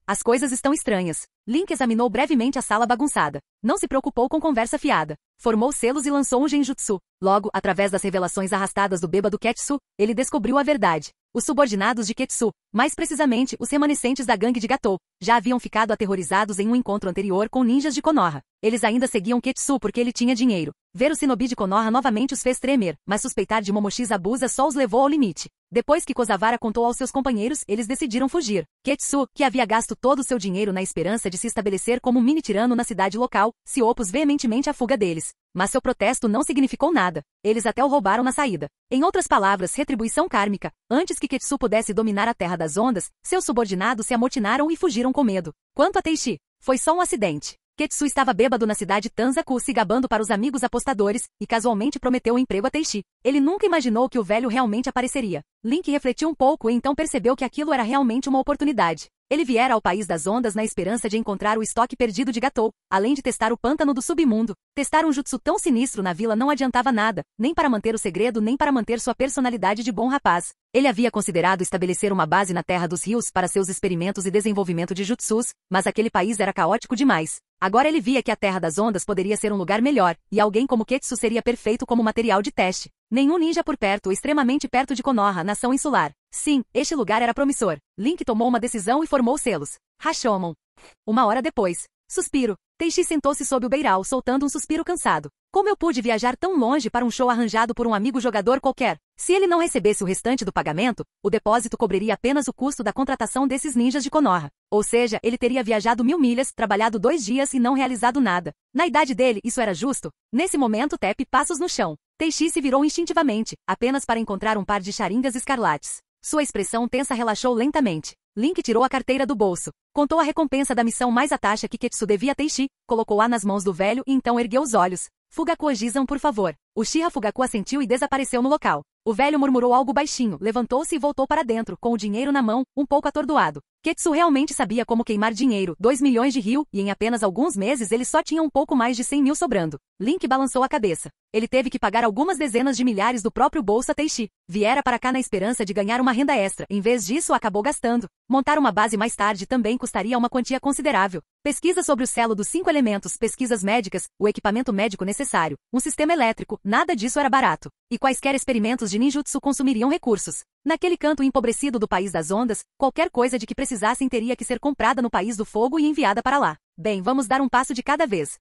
As coisas estão estranhas. Link examinou brevemente a sala bagunçada. Não se preocupou com conversa fiada. Formou selos e lançou um genjutsu. Logo, através das revelações arrastadas do bêbado Ketsu, ele descobriu a verdade. Os subordinados de Ketsu, mais precisamente os remanescentes da gangue de Gatou, já haviam ficado aterrorizados em um encontro anterior com ninjas de Konoha. Eles ainda seguiam Ketsu porque ele tinha dinheiro. Ver o shinobi de Konoha novamente os fez tremer, mas suspeitar de Momoshi Zabuza só os levou ao limite. Depois que Kuzavara contou aos seus companheiros, eles decidiram fugir. Ketsu, que havia gasto todo o seu dinheiro na esperança de se estabelecer como um mini-tirano na cidade local, se opôs veementemente à fuga deles. Mas seu protesto não significou nada. Eles até o roubaram na saída. Em outras palavras, retribuição kármica. Antes que Ketsu pudesse dominar a Terra das Ondas, seus subordinados se amotinaram e fugiram com medo. Quanto a Teishi, foi só um acidente. Ketsu estava bêbado na cidade Tanzaku se gabando para os amigos apostadores, e casualmente prometeu um emprego a Teishi. Ele nunca imaginou que o velho realmente apareceria. Link refletiu um pouco e então percebeu que aquilo era realmente uma oportunidade. Ele viera ao País das Ondas na esperança de encontrar o estoque perdido de Gatou, além de testar o pântano do submundo. Testar um jutsu tão sinistro na vila não adiantava nada, nem para manter o segredo nem para manter sua personalidade de bom rapaz. Ele havia considerado estabelecer uma base na Terra dos Rios para seus experimentos e desenvolvimento de jutsus, mas aquele país era caótico demais. Agora ele via que a Terra das Ondas poderia ser um lugar melhor, e alguém como Ketsu seria perfeito como material de teste. Nenhum ninja por perto, extremamente perto de Konoha, nação insular. Sim, este lugar era promissor. Link tomou uma decisão e formou selos. Rashomon. Uma hora depois. Suspiro. Teishi sentou-se sob o beiral, soltando um suspiro cansado. Como eu pude viajar tão longe para um show arranjado por um amigo jogador qualquer? Se ele não recebesse o restante do pagamento, o depósito cobriria apenas o custo da contratação desses ninjas de Konoha. Ou seja, ele teria viajado 1000 milhas, trabalhado 2 dias e não realizado nada. Na idade dele, isso era justo? Nesse momento, Tepe passos no chão. Teishi se virou instintivamente, apenas para encontrar um par de charingas escarlates. Sua expressão tensa relaxou lentamente. Link tirou a carteira do bolso. Contou a recompensa da missão mais a taxa que Ketsu devia a Teishi, colocou-a nas mãos do velho e então ergueu os olhos. Fugaku Ojizan, por favor. Uchiha Fugaku assentiu e desapareceu no local. O velho murmurou algo baixinho, levantou-se e voltou para dentro, com o dinheiro na mão, um pouco atordoado. Ketsu realmente sabia como queimar dinheiro, 2 milhões de ryu, e em apenas alguns meses ele só tinha um pouco mais de 100 mil sobrando. Link balançou a cabeça. Ele teve que pagar algumas dezenas de milhares do próprio bolso a Teishi. Viera para cá na esperança de ganhar uma renda extra, em vez disso acabou gastando. Montar uma base mais tarde também custaria uma quantia considerável. Pesquisa sobre o selo dos 5 elementos, pesquisas médicas, o equipamento médico necessário, um sistema elétrico, nada disso era barato. E quaisquer experimentos de ninjutsu consumiriam recursos. Naquele canto empobrecido do País das Ondas, qualquer coisa de que precisassem teria que ser comprada no País do Fogo e enviada para lá. Bem, vamos dar um passo de cada vez.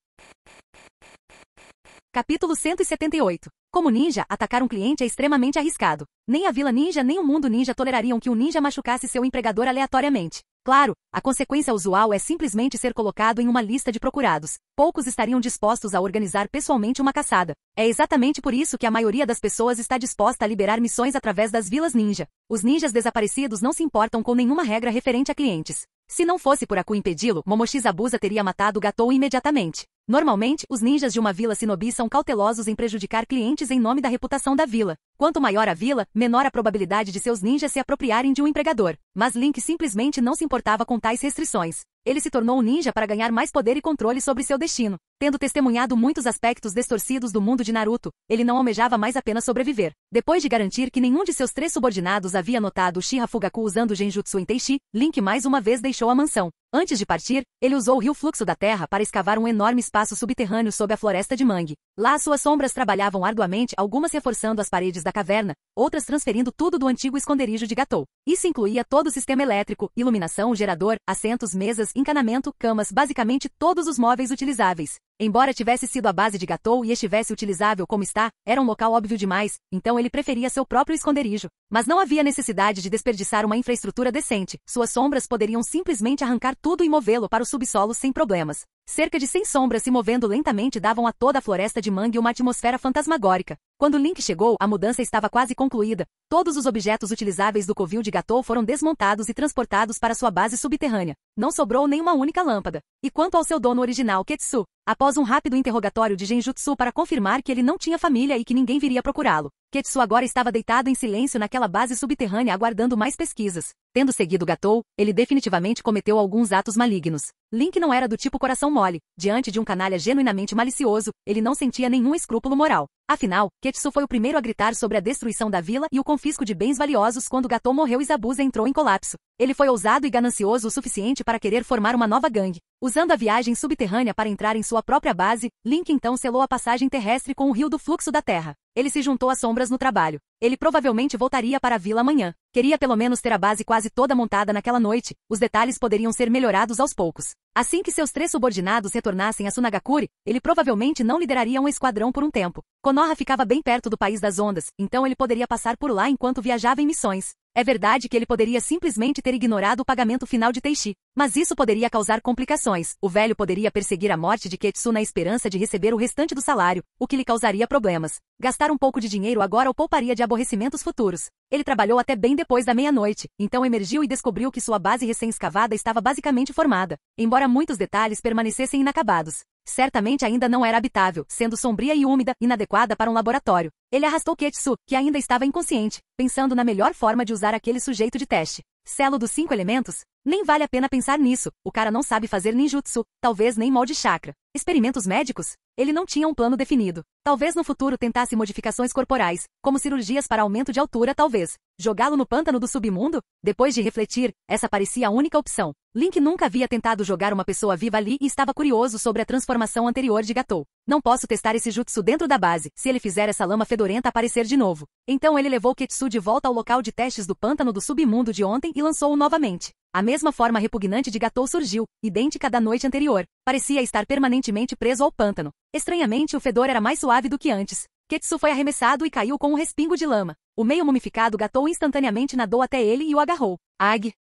Capítulo 178. Como ninja, atacar um cliente é extremamente arriscado. Nem a Vila Ninja nem o mundo ninja tolerariam que um ninja machucasse seu empregador aleatoriamente. Claro, a consequência usual é simplesmente ser colocado em uma lista de procurados. Poucos estariam dispostos a organizar pessoalmente uma caçada. É exatamente por isso que a maioria das pessoas está disposta a liberar missões através das vilas ninja. Os ninjas desaparecidos não se importam com nenhuma regra referente a clientes. Se não fosse por Aku impedi-lo, Momoshi Zabuza teria matado Gatou imediatamente. Normalmente, os ninjas de uma vila shinobi são cautelosos em prejudicar clientes em nome da reputação da vila. Quanto maior a vila, menor a probabilidade de seus ninjas se apropriarem de um empregador. Mas Link simplesmente não se importava com tais restrições. Ele se tornou um ninja para ganhar mais poder e controle sobre seu destino. Tendo testemunhado muitos aspectos distorcidos do mundo de Naruto, ele não almejava mais apenas sobreviver. Depois de garantir que nenhum de seus 3 subordinados havia notado Uchiha Fugaku usando Genjutsu em Teishi, Link mais uma vez deixou a mansão. Antes de partir, ele usou o rio fluxo da terra para escavar um enorme espaço subterrâneo sob a floresta de mangue. Lá suas sombras trabalhavam arduamente, algumas reforçando as paredes da caverna, outras transferindo tudo do antigo esconderijo de Gatou. Isso incluía todo o sistema elétrico, iluminação, gerador, assentos, mesas, encanamento, camas, basicamente todos os móveis utilizáveis. Embora tivesse sido a base de Gatou e estivesse utilizável como está, era um local óbvio demais, então ele preferia seu próprio esconderijo. Mas não havia necessidade de desperdiçar uma infraestrutura decente. Suas sombras poderiam simplesmente arrancar tudo e movê-lo para o subsolo sem problemas. Cerca de 100 sombras se movendo lentamente davam a toda a floresta de mangue uma atmosfera fantasmagórica. Quando Link chegou, a mudança estava quase concluída. Todos os objetos utilizáveis do covil de Gatou foram desmontados e transportados para sua base subterrânea. Não sobrou nenhuma única lâmpada. E quanto ao seu dono original, Ketsu? Após um rápido interrogatório de Genjutsu para confirmar que ele não tinha família e que ninguém viria procurá-lo, Ketsu agora estava deitado em silêncio naquela base subterrânea aguardando mais pesquisas. Tendo seguido Gatou, ele definitivamente cometeu alguns atos malignos. Link não era do tipo coração mole. Diante de um canalha genuinamente malicioso, ele não sentia nenhum escrúpulo moral. Afinal, Ketsu foi o primeiro a gritar sobre a destruição da vila e o confisco de bens valiosos quando Gatou morreu e Zabuza entrou em colapso. Ele foi ousado e ganancioso o suficiente para querer formar uma nova gangue. Usando a viagem subterrânea para entrar em sua própria base, Link então selou a passagem terrestre com o rio do fluxo da terra. Ele se juntou às sombras no trabalho. Ele provavelmente voltaria para a vila amanhã. Queria pelo menos ter a base quase toda montada naquela noite. Os detalhes poderiam ser melhorados aos poucos. Assim que seus 3 subordinados retornassem a Sunagakure, ele provavelmente não lideraria um esquadrão por um tempo. Konoha ficava bem perto do País das Ondas, então ele poderia passar por lá enquanto viajava em missões. É verdade que ele poderia simplesmente ter ignorado o pagamento final de Teishi, mas isso poderia causar complicações. O velho poderia perseguir a morte de Ketsu na esperança de receber o restante do salário, o que lhe causaria problemas. Gastar um pouco de dinheiro agora o pouparia de aborrecimentos futuros. Ele trabalhou até bem depois da meia-noite, então emergiu e descobriu que sua base recém-escavada estava basicamente formada, embora muitos detalhes permanecessem inacabados. Certamente ainda não era habitável, sendo sombria e úmida, inadequada para um laboratório. Ele arrastou Ketsu, que ainda estava inconsciente, pensando na melhor forma de usar aquele sujeito de teste. Selo dos 5 elementos? Nem vale a pena pensar nisso, o cara não sabe fazer ninjutsu, talvez nem molde chakra. Experimentos médicos? Ele não tinha um plano definido. Talvez no futuro tentasse modificações corporais, como cirurgias para aumento de altura talvez. Jogá-lo no pântano do submundo? Depois de refletir, essa parecia a única opção. Link nunca havia tentado jogar uma pessoa viva ali e estava curioso sobre a transformação anterior de Gatou. Não posso testar esse jutsu dentro da base, se ele fizer essa lama fedorenta aparecer de novo. Então ele levou Ketsu de volta ao local de testes do pântano do submundo de ontem e lançou-o novamente. A mesma forma repugnante de Gatou surgiu, idêntica da noite anterior. Parecia estar permanentemente preso ao pântano. Estranhamente, o fedor era mais suave do que antes. Ketsu foi arremessado e caiu com um respingo de lama. O meio mumificado Gatou instantaneamente nadou até ele e o agarrou. Ag!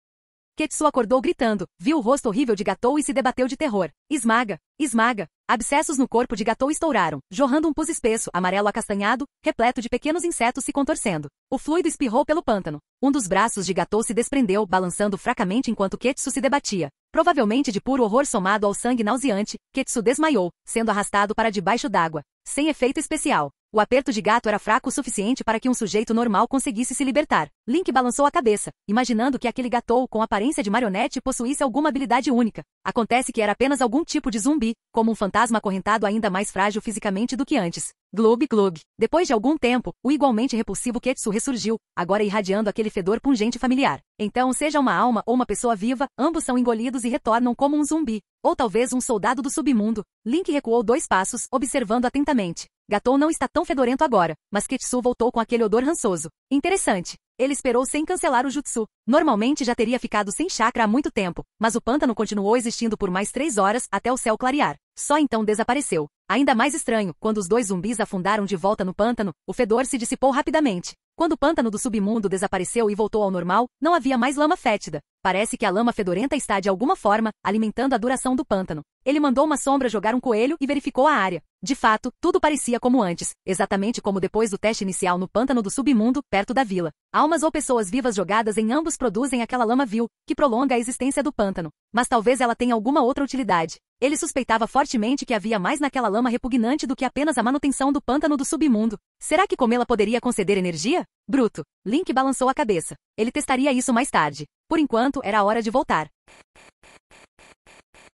Ketsu acordou gritando, viu o rosto horrível de Gatou e se debateu de terror. Esmaga! Esmaga! Abscessos no corpo de Gatou estouraram, jorrando um pus espesso, amarelo acastanhado, repleto de pequenos insetos se contorcendo. O fluido espirrou pelo pântano. Um dos braços de Gatou se desprendeu, balançando fracamente enquanto Ketsu se debatia. Provavelmente de puro horror somado ao sangue nauseante, Ketsu desmaiou, sendo arrastado para debaixo d'água. Sem efeito especial. O aperto de gato era fraco o suficiente para que um sujeito normal conseguisse se libertar. Link balançou a cabeça, imaginando que aquele Gatou com aparência de marionete possuísse alguma habilidade única. Acontece que era apenas algum tipo de zumbi, como um fantasma acorrentado ainda mais frágil fisicamente do que antes. Glug glug. Depois de algum tempo, o igualmente repulsivo Ketsu ressurgiu, agora irradiando aquele fedor pungente familiar. Então, seja uma alma ou uma pessoa viva, ambos são engolidos e retornam como um zumbi. Ou talvez um soldado do submundo. Link recuou 2 passos, observando atentamente. Gatou não está tão fedorento agora, mas Ketsu voltou com aquele odor rançoso. Interessante. Ele esperou sem cancelar o jutsu. Normalmente já teria ficado sem chakra há muito tempo, mas o pântano continuou existindo por mais 3 horas até o céu clarear. Só então desapareceu. Ainda mais estranho, quando os 2 zumbis afundaram de volta no pântano, o fedor se dissipou rapidamente. Quando o pântano do submundo desapareceu e voltou ao normal, não havia mais lama fétida. Parece que a lama fedorenta está de alguma forma alimentando a duração do pântano. Ele mandou uma sombra jogar um coelho e verificou a área. De fato, tudo parecia como antes, exatamente como depois do teste inicial no pântano do submundo, perto da vila. Almas ou pessoas vivas jogadas em ambos produzem aquela lama vil, que prolonga a existência do pântano. Mas talvez ela tenha alguma outra utilidade. Ele suspeitava fortemente que havia mais naquela lama repugnante do que apenas a manutenção do pântano do submundo. Será que comê-la poderia conceder energia? Bruto. Link balançou a cabeça. Ele testaria isso mais tarde. Por enquanto, era hora de voltar.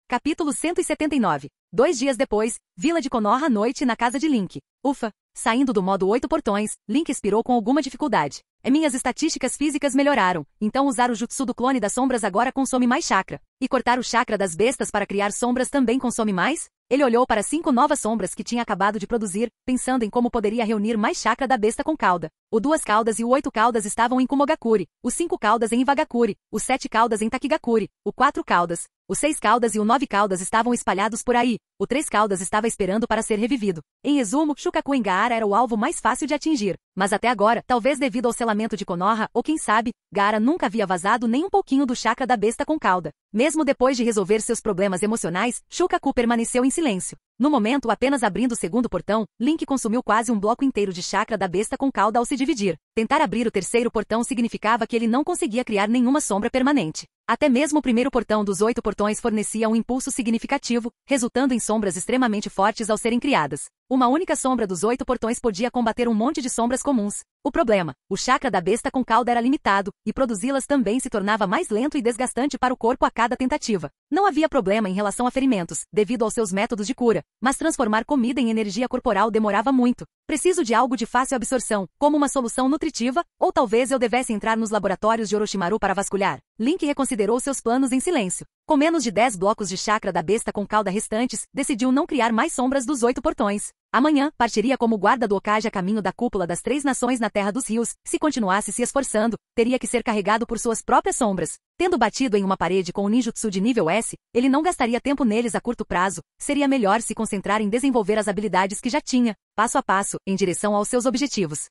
Capítulo 179. 2 dias depois, Vila de Konoha à noite na casa de Link. Ufa! Saindo do modo 8 portões, Link expirou com alguma dificuldade. Minhas estatísticas físicas melhoraram, então usar o jutsu do clone das sombras agora consome mais chakra. E cortar o chakra das bestas para criar sombras também consome mais? Ele olhou para 5 novas sombras que tinha acabado de produzir, pensando em como poderia reunir mais chakra da besta com cauda. O 2 caudas e o 8 caudas estavam em Kumogakuri, o 5 caudas em Iwagakuri, o 7 caudas em Takigakuri, o 4 caudas, o 6 caudas e o 9 caudas estavam espalhados por aí, o 3 caudas estava esperando para ser revivido. Em resumo, Shukaku em Gaara era o alvo mais fácil de atingir. Mas até agora, talvez devido ao selamento de Konoha, ou quem sabe, Gaara nunca havia vazado nem um pouquinho do chakra da besta com cauda. Mesmo depois de resolver seus problemas emocionais, Shukaku permaneceu em silêncio. No momento, apenas abrindo o segundo portão, Link consumiu quase um bloco inteiro de chakra da besta com cauda ao se dividir. Tentar abrir o terceiro portão significava que ele não conseguia criar nenhuma sombra permanente. Até mesmo o primeiro portão dos 8 portões fornecia um impulso significativo, resultando em sombras extremamente fortes ao serem criadas. Uma única sombra dos 8 portões podia combater um monte de sombras comuns. O problema, o chakra da besta com cauda era limitado, e produzi-las também se tornava mais lento e desgastante para o corpo a cada tentativa. Não havia problema em relação a ferimentos, devido aos seus métodos de cura, mas transformar comida em energia corporal demorava muito. Preciso de algo de fácil absorção, como uma solução nutritiva, ou talvez eu devesse entrar nos laboratórios de Orochimaru para vasculhar. Link reconsiderou seus planos em silêncio. Com menos de 10 blocos de chakra da besta com cauda restantes, decidiu não criar mais sombras dos 8 portões. Amanhã, partiria como guarda do Hokage a caminho da cúpula das 3 nações na Terra dos Rios. Se continuasse se esforçando, teria que ser carregado por suas próprias sombras. Tendo batido em uma parede com o ninjutsu de nível S, ele não gastaria tempo neles a curto prazo. Seria melhor se concentrar em desenvolver as habilidades que já tinha, passo a passo, em direção aos seus objetivos.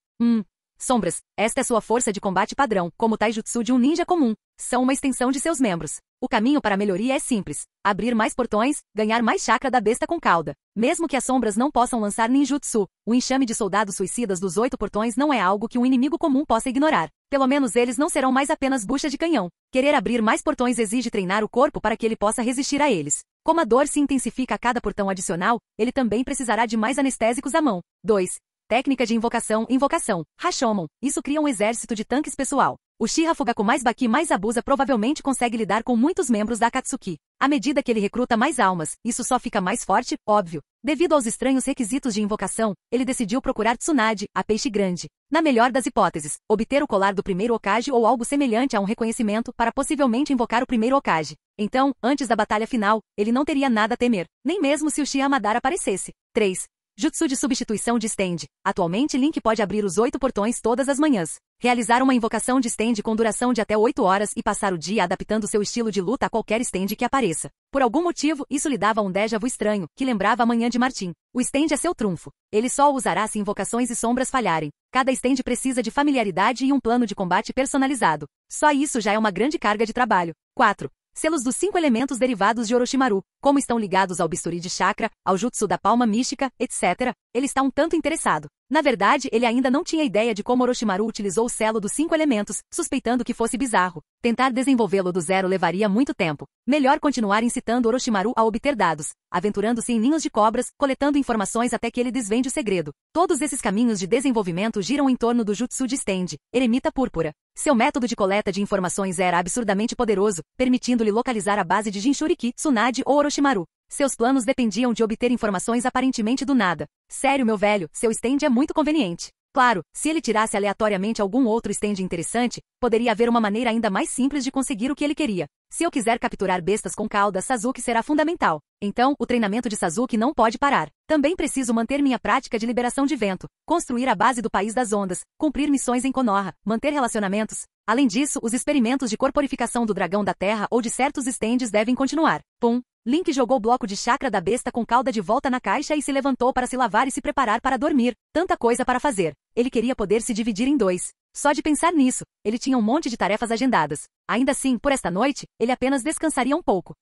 Sombras, esta é sua força de combate padrão, como o taijutsu de um ninja comum. São uma extensão de seus membros. O caminho para a melhoria é simples. Abrir mais portões, ganhar mais chakra da besta com cauda. Mesmo que as sombras não possam lançar ninjutsu, o enxame de soldados suicidas dos 8 portões não é algo que um inimigo comum possa ignorar. Pelo menos eles não serão mais apenas bucha de canhão. Querer abrir mais portões exige treinar o corpo para que ele possa resistir a eles. Como a dor se intensifica a cada portão adicional, ele também precisará de mais anestésicos à mão. 2. Técnica de invocação. Rashomon. Isso cria um exército de tanques pessoal. O Uchiha Fugaku mais Baki mais Abusa provavelmente consegue lidar com muitos membros da Akatsuki. À medida que ele recruta mais almas, isso só fica mais forte, óbvio. Devido aos estranhos requisitos de invocação, ele decidiu procurar Tsunade, a peixe grande. Na melhor das hipóteses, obter o colar do primeiro Hokage ou algo semelhante a um reconhecimento para possivelmente invocar o primeiro Hokage. Então, antes da batalha final, ele não teria nada a temer, nem mesmo se o Uchiha Madara aparecesse. 3. Jutsu de substituição de stand. Atualmente Link pode abrir os 8 portões todas as manhãs. Realizar uma invocação de stand com duração de até 8 horas e passar o dia adaptando seu estilo de luta a qualquer stand que apareça. Por algum motivo, isso lhe dava um déjà vu estranho, que lembrava a manhã de Martin. O stand é seu trunfo. Ele só o usará se invocações e sombras falharem. Cada stand precisa de familiaridade e um plano de combate personalizado. Só isso já é uma grande carga de trabalho. 4. Selos dos 5 elementos derivados de Orochimaru, como estão ligados ao bisturi de chakra, ao jutsu da palma mística, etc., ele está um tanto interessado. Na verdade, ele ainda não tinha ideia de como Orochimaru utilizou o selo dos 5 elementos, suspeitando que fosse bizarro. Tentar desenvolvê-lo do zero levaria muito tempo. Melhor continuar incitando Orochimaru a obter dados, aventurando-se em ninhos de cobras, coletando informações até que ele desvende o segredo. Todos esses caminhos de desenvolvimento giram em torno do jutsu de stand, Eremita Púrpura. Seu método de coleta de informações era absurdamente poderoso, permitindo-lhe localizar a base de Jinchuriki, Tsunade ou Orochimaru. Seus planos dependiam de obter informações aparentemente do nada. Sério, meu velho, seu stand é muito conveniente. Claro, se ele tirasse aleatoriamente algum outro stand interessante, poderia haver uma maneira ainda mais simples de conseguir o que ele queria. Se eu quiser capturar bestas com cauda, Sasuke será fundamental. Então, o treinamento de Sasuke não pode parar. Também preciso manter minha prática de liberação de vento, construir a base do País das Ondas, cumprir missões em Konoha, manter relacionamentos. Além disso, os experimentos de corporificação do dragão da terra ou de certos stands devem continuar. Pum! Link jogou o bloco de chakra da besta com cauda de volta na caixa e se levantou para se lavar e se preparar para dormir. Tanta coisa para fazer. Ele queria poder se dividir em 2. Só de pensar nisso, ele tinha um monte de tarefas agendadas. Ainda assim, por esta noite, ele apenas descansaria um pouco.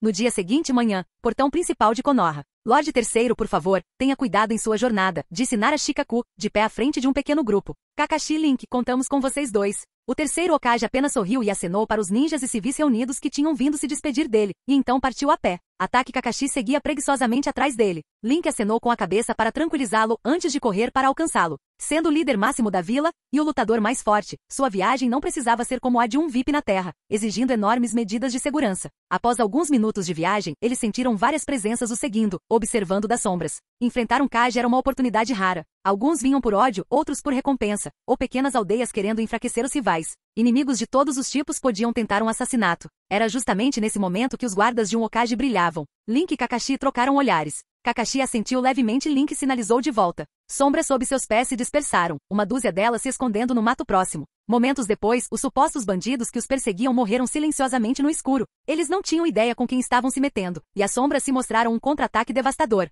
No dia seguinte manhã, portão principal de Konoha. Lorde Terceiro, por favor, tenha cuidado em sua jornada, disse Nara Shikaku, de pé à frente de um pequeno grupo. Kakashi e Link, contamos com vocês dois. O terceiro Hokage apenas sorriu e acenou para os ninjas e civis reunidos que tinham vindo se despedir dele, e então partiu a pé. Ataque Kakashi seguia preguiçosamente atrás dele. Link acenou com a cabeça para tranquilizá-lo antes de correr para alcançá-lo. Sendo o líder máximo da vila, e o lutador mais forte, sua viagem não precisava ser como a de um VIP na Terra, exigindo enormes medidas de segurança. Após alguns minutos de viagem, eles sentiram várias presenças o seguindo, observando das sombras. Enfrentar um Kage era uma oportunidade rara. Alguns vinham por ódio, outros por recompensa, ou pequenas aldeias querendo enfraquecer os rivais. Inimigos de todos os tipos podiam tentar um assassinato. Era justamente nesse momento que os guardas de um Hokage brilhavam. Link e Kakashi trocaram olhares. Kakashi assentiu levemente e Link sinalizou de volta. Sombras sob seus pés se dispersaram, uma dúzia delas se escondendo no mato próximo. Momentos depois, os supostos bandidos que os perseguiam morreram silenciosamente no escuro. Eles não tinham ideia com quem estavam se metendo, e as sombras se mostraram um contra-ataque devastador.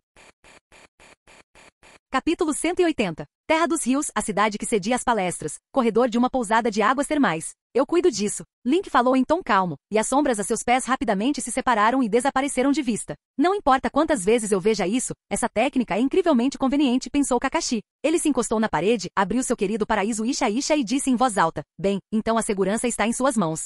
Capítulo 180. Terra dos Rios, a cidade que cedia as palestras. Corredor de uma pousada de águas termais. Eu cuido disso. Link falou em tom calmo, e as sombras a seus pés rapidamente se separaram e desapareceram de vista. Não importa quantas vezes eu veja isso, essa técnica é incrivelmente conveniente, pensou Kakashi. Ele se encostou na parede, abriu seu querido paraíso Isha Isha e disse em voz alta, bem, então a segurança está em suas mãos.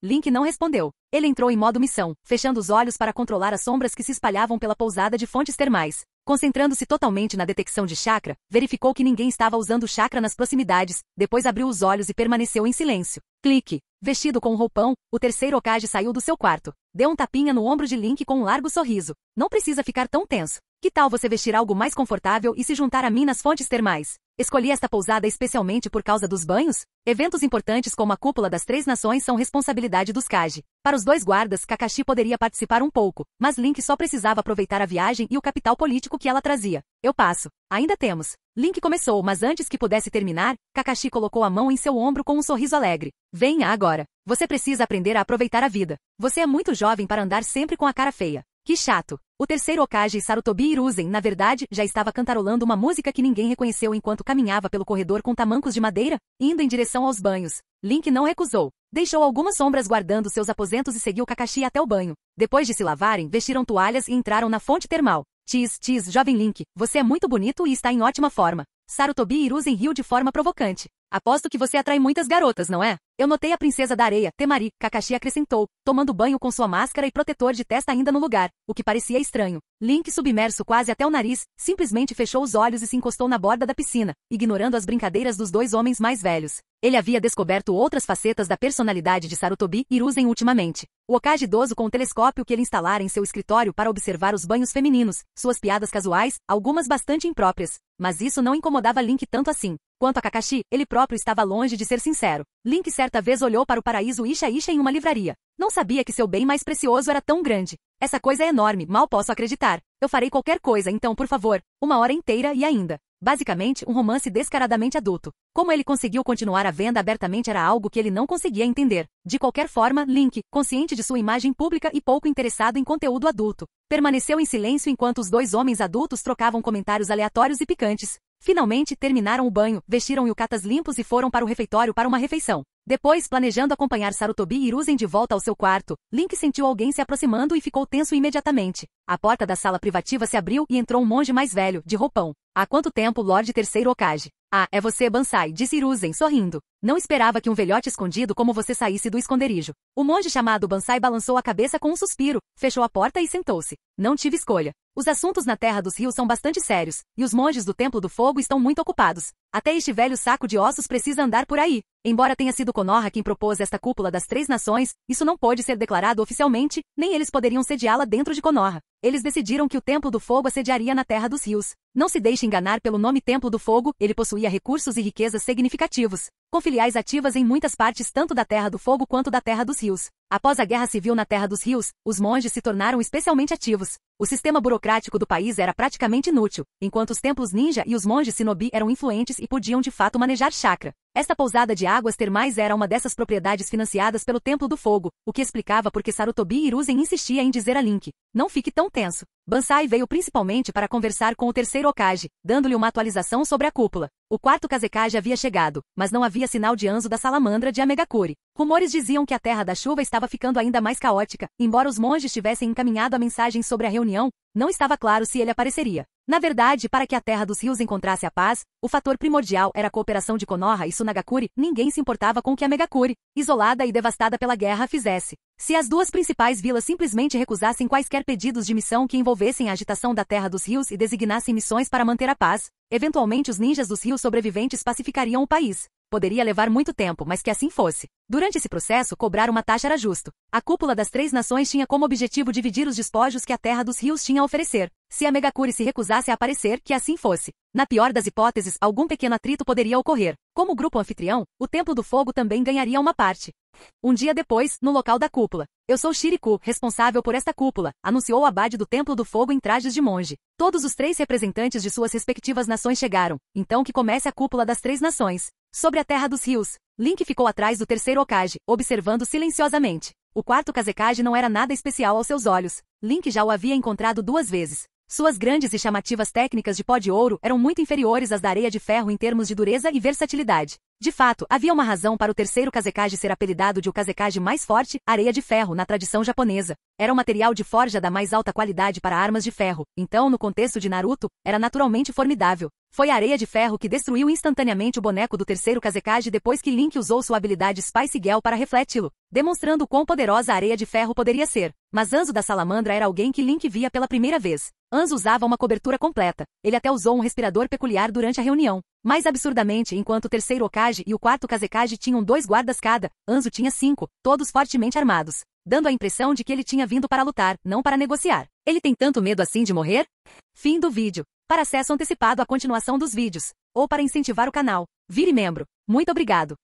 Link não respondeu. Ele entrou em modo missão, fechando os olhos para controlar as sombras que se espalhavam pela pousada de fontes termais. Concentrando-se totalmente na detecção de chakra, verificou que ninguém estava usando chakra nas proximidades, depois abriu os olhos e permaneceu em silêncio. Clique. Vestido com um roupão, o terceiro Hokage saiu do seu quarto. Deu um tapinha no ombro de Link com um largo sorriso. Não precisa ficar tão tenso. Que tal você vestir algo mais confortável e se juntar a mim nas fontes termais? Escolhi esta pousada especialmente por causa dos banhos? Eventos importantes como a Cúpula das Três Nações são responsabilidade dos Kage. Para os dois guardas, Kakashi poderia participar um pouco, mas Link só precisava aproveitar a viagem e o capital político que ela trazia. Eu passo. Ainda temos. Link começou, mas antes que pudesse terminar, Kakashi colocou a mão em seu ombro com um sorriso alegre. Venha agora. Você precisa aprender a aproveitar a vida. Você é muito jovem para andar sempre com a cara feia. Que chato. O terceiro Hokage Sarutobi Hiruzen, na verdade, já estava cantarolando uma música que ninguém reconheceu enquanto caminhava pelo corredor com tamancos de madeira, indo em direção aos banhos. Link não recusou. Deixou algumas sombras guardando seus aposentos e seguiu Kakashi até o banho. Depois de se lavarem, vestiram toalhas e entraram na fonte termal. Tis, jovem Link, você é muito bonito e está em ótima forma. Sarutobi Hiruzen riu de forma provocante. Aposto que você atrai muitas garotas, não é? Eu notei a princesa da areia, Temari, Kakashi acrescentou, tomando banho com sua máscara e protetor de testa ainda no lugar, o que parecia estranho. Link, submerso quase até o nariz, simplesmente fechou os olhos e se encostou na borda da piscina, ignorando as brincadeiras dos dois homens mais velhos. Ele havia descoberto outras facetas da personalidade de Sarutobi Hiruzen ultimamente. O Hokage idoso com o telescópio que ele instalara em seu escritório para observar os banhos femininos, suas piadas casuais, algumas bastante impróprias. Mas isso não incomodava Link tanto assim. Quanto a Kakashi, ele próprio estava longe de ser sincero. Link certa vez olhou para o paraíso Isha em uma livraria. Não sabia que seu bem mais precioso era tão grande. Essa coisa é enorme, mal posso acreditar. Eu farei qualquer coisa, então, por favor. 1 hora inteira e ainda. Basicamente, um romance descaradamente adulto. Como ele conseguiu continuar a venda abertamente era algo que ele não conseguia entender. De qualquer forma, Link, consciente de sua imagem pública e pouco interessado em conteúdo adulto, permaneceu em silêncio enquanto os dois homens adultos trocavam comentários aleatórios e picantes. Finalmente, terminaram o banho, vestiram yukatas limpos e foram para o refeitório para uma refeição. Depois, planejando acompanhar Sarutobi Hiruzen de volta ao seu quarto, Link sentiu alguém se aproximando e ficou tenso imediatamente. A porta da sala privativa se abriu e entrou um monge mais velho, de roupão. Há quanto tempo, Lorde Terceiro Hokage? Ah, é você, Bansai, disse Hiruzen, sorrindo. Não esperava que um velhote escondido como você saísse do esconderijo. O monge chamado Bansai balançou a cabeça com um suspiro, fechou a porta e sentou-se. Não tive escolha. Os assuntos na Terra dos Rios são bastante sérios, e os monges do Templo do Fogo estão muito ocupados. Até este velho saco de ossos precisa andar por aí. Embora tenha sido Konoha quem propôs esta cúpula das 3 nações, isso não pôde ser declarado oficialmente, nem eles poderiam sediá-la dentro de Konoha. Eles decidiram que o Templo do Fogo assediaria na Terra dos Rios. Não se deixe enganar pelo nome Templo do Fogo, ele possuía recursos e riquezas significativos, com filiais ativas em muitas partes tanto da Terra do Fogo quanto da Terra dos Rios. Após a Guerra Civil na Terra dos Rios, os monges se tornaram especialmente ativos. O sistema burocrático do país era praticamente inútil, enquanto os templos ninja e os monges shinobi eram influentes e podiam de fato manejar chakra. Esta pousada de águas termais era uma dessas propriedades financiadas pelo Templo do Fogo, o que explicava por que Sarutobi Hiruzen insistia em dizer a Link: não fique tão tenso. Bansai veio principalmente para conversar com o terceiro Hokage, dando-lhe uma atualização sobre a cúpula. O quarto Kazekage havia chegado, mas não havia sinal de Anzo da salamandra de Amegakure. Rumores diziam que a Terra da Chuva estava ficando ainda mais caótica, embora os monges tivessem encaminhado a mensagem sobre a reunião, não estava claro se ele apareceria. Na verdade, para que a Terra dos Rios encontrasse a paz, o fator primordial era a cooperação de Konoha e Sunagakure, ninguém se importava com o que Amegakure, isolada e devastada pela guerra, fizesse. Se as duas principais vilas simplesmente recusassem quaisquer pedidos de missão que envolvessem a agitação da Terra dos Rios e designassem missões para manter a paz, eventualmente os ninjas dos rios sobreviventes pacificariam o país. Poderia levar muito tempo, mas que assim fosse. Durante esse processo, cobrar uma taxa era justo. A cúpula das 3 nações tinha como objetivo dividir os despojos que a Terra dos Rios tinha a oferecer. Se a Megakure se recusasse a aparecer, que assim fosse. Na pior das hipóteses, algum pequeno atrito poderia ocorrer. Como grupo anfitrião, o Templo do Fogo também ganharia uma parte. Um dia depois, no local da cúpula. Eu sou Shiriku, responsável por esta cúpula, anunciou o abade do Templo do Fogo em trajes de monge. Todos os 3 representantes de suas respectivas nações chegaram. Então que comece a cúpula das 3 nações. Sobre a Terra dos Rios, Link ficou atrás do terceiro Hokage, observando silenciosamente. O quarto Kazekage não era nada especial aos seus olhos. Link já o havia encontrado 2 vezes. Suas grandes e chamativas técnicas de pó de ouro eram muito inferiores às da areia de ferro em termos de dureza e versatilidade. De fato, havia uma razão para o terceiro Kazekage ser apelidado de o Kazekage mais forte, areia de ferro, na tradição japonesa. Era um material de forja da mais alta qualidade para armas de ferro, então, no contexto de Naruto, era naturalmente formidável. Foi a areia de ferro que destruiu instantaneamente o boneco do terceiro Kazekage depois que Link usou sua habilidade Spice Gel para refleti-lo, demonstrando quão poderosa a areia de ferro poderia ser. Mas Anzo da Salamandra era alguém que Link via pela primeira vez. Anzo usava uma cobertura completa. Ele até usou um respirador peculiar durante a reunião. Mais absurdamente, enquanto o terceiro Hokage e o quarto Kazekage tinham 2 guardas cada, Anzo tinha 5, todos fortemente armados, dando a impressão de que ele tinha vindo para lutar, não para negociar. Ele tem tanto medo assim de morrer? Fim do vídeo. Para acesso antecipado à continuação dos vídeos, ou para incentivar o canal, vire membro. Muito obrigado.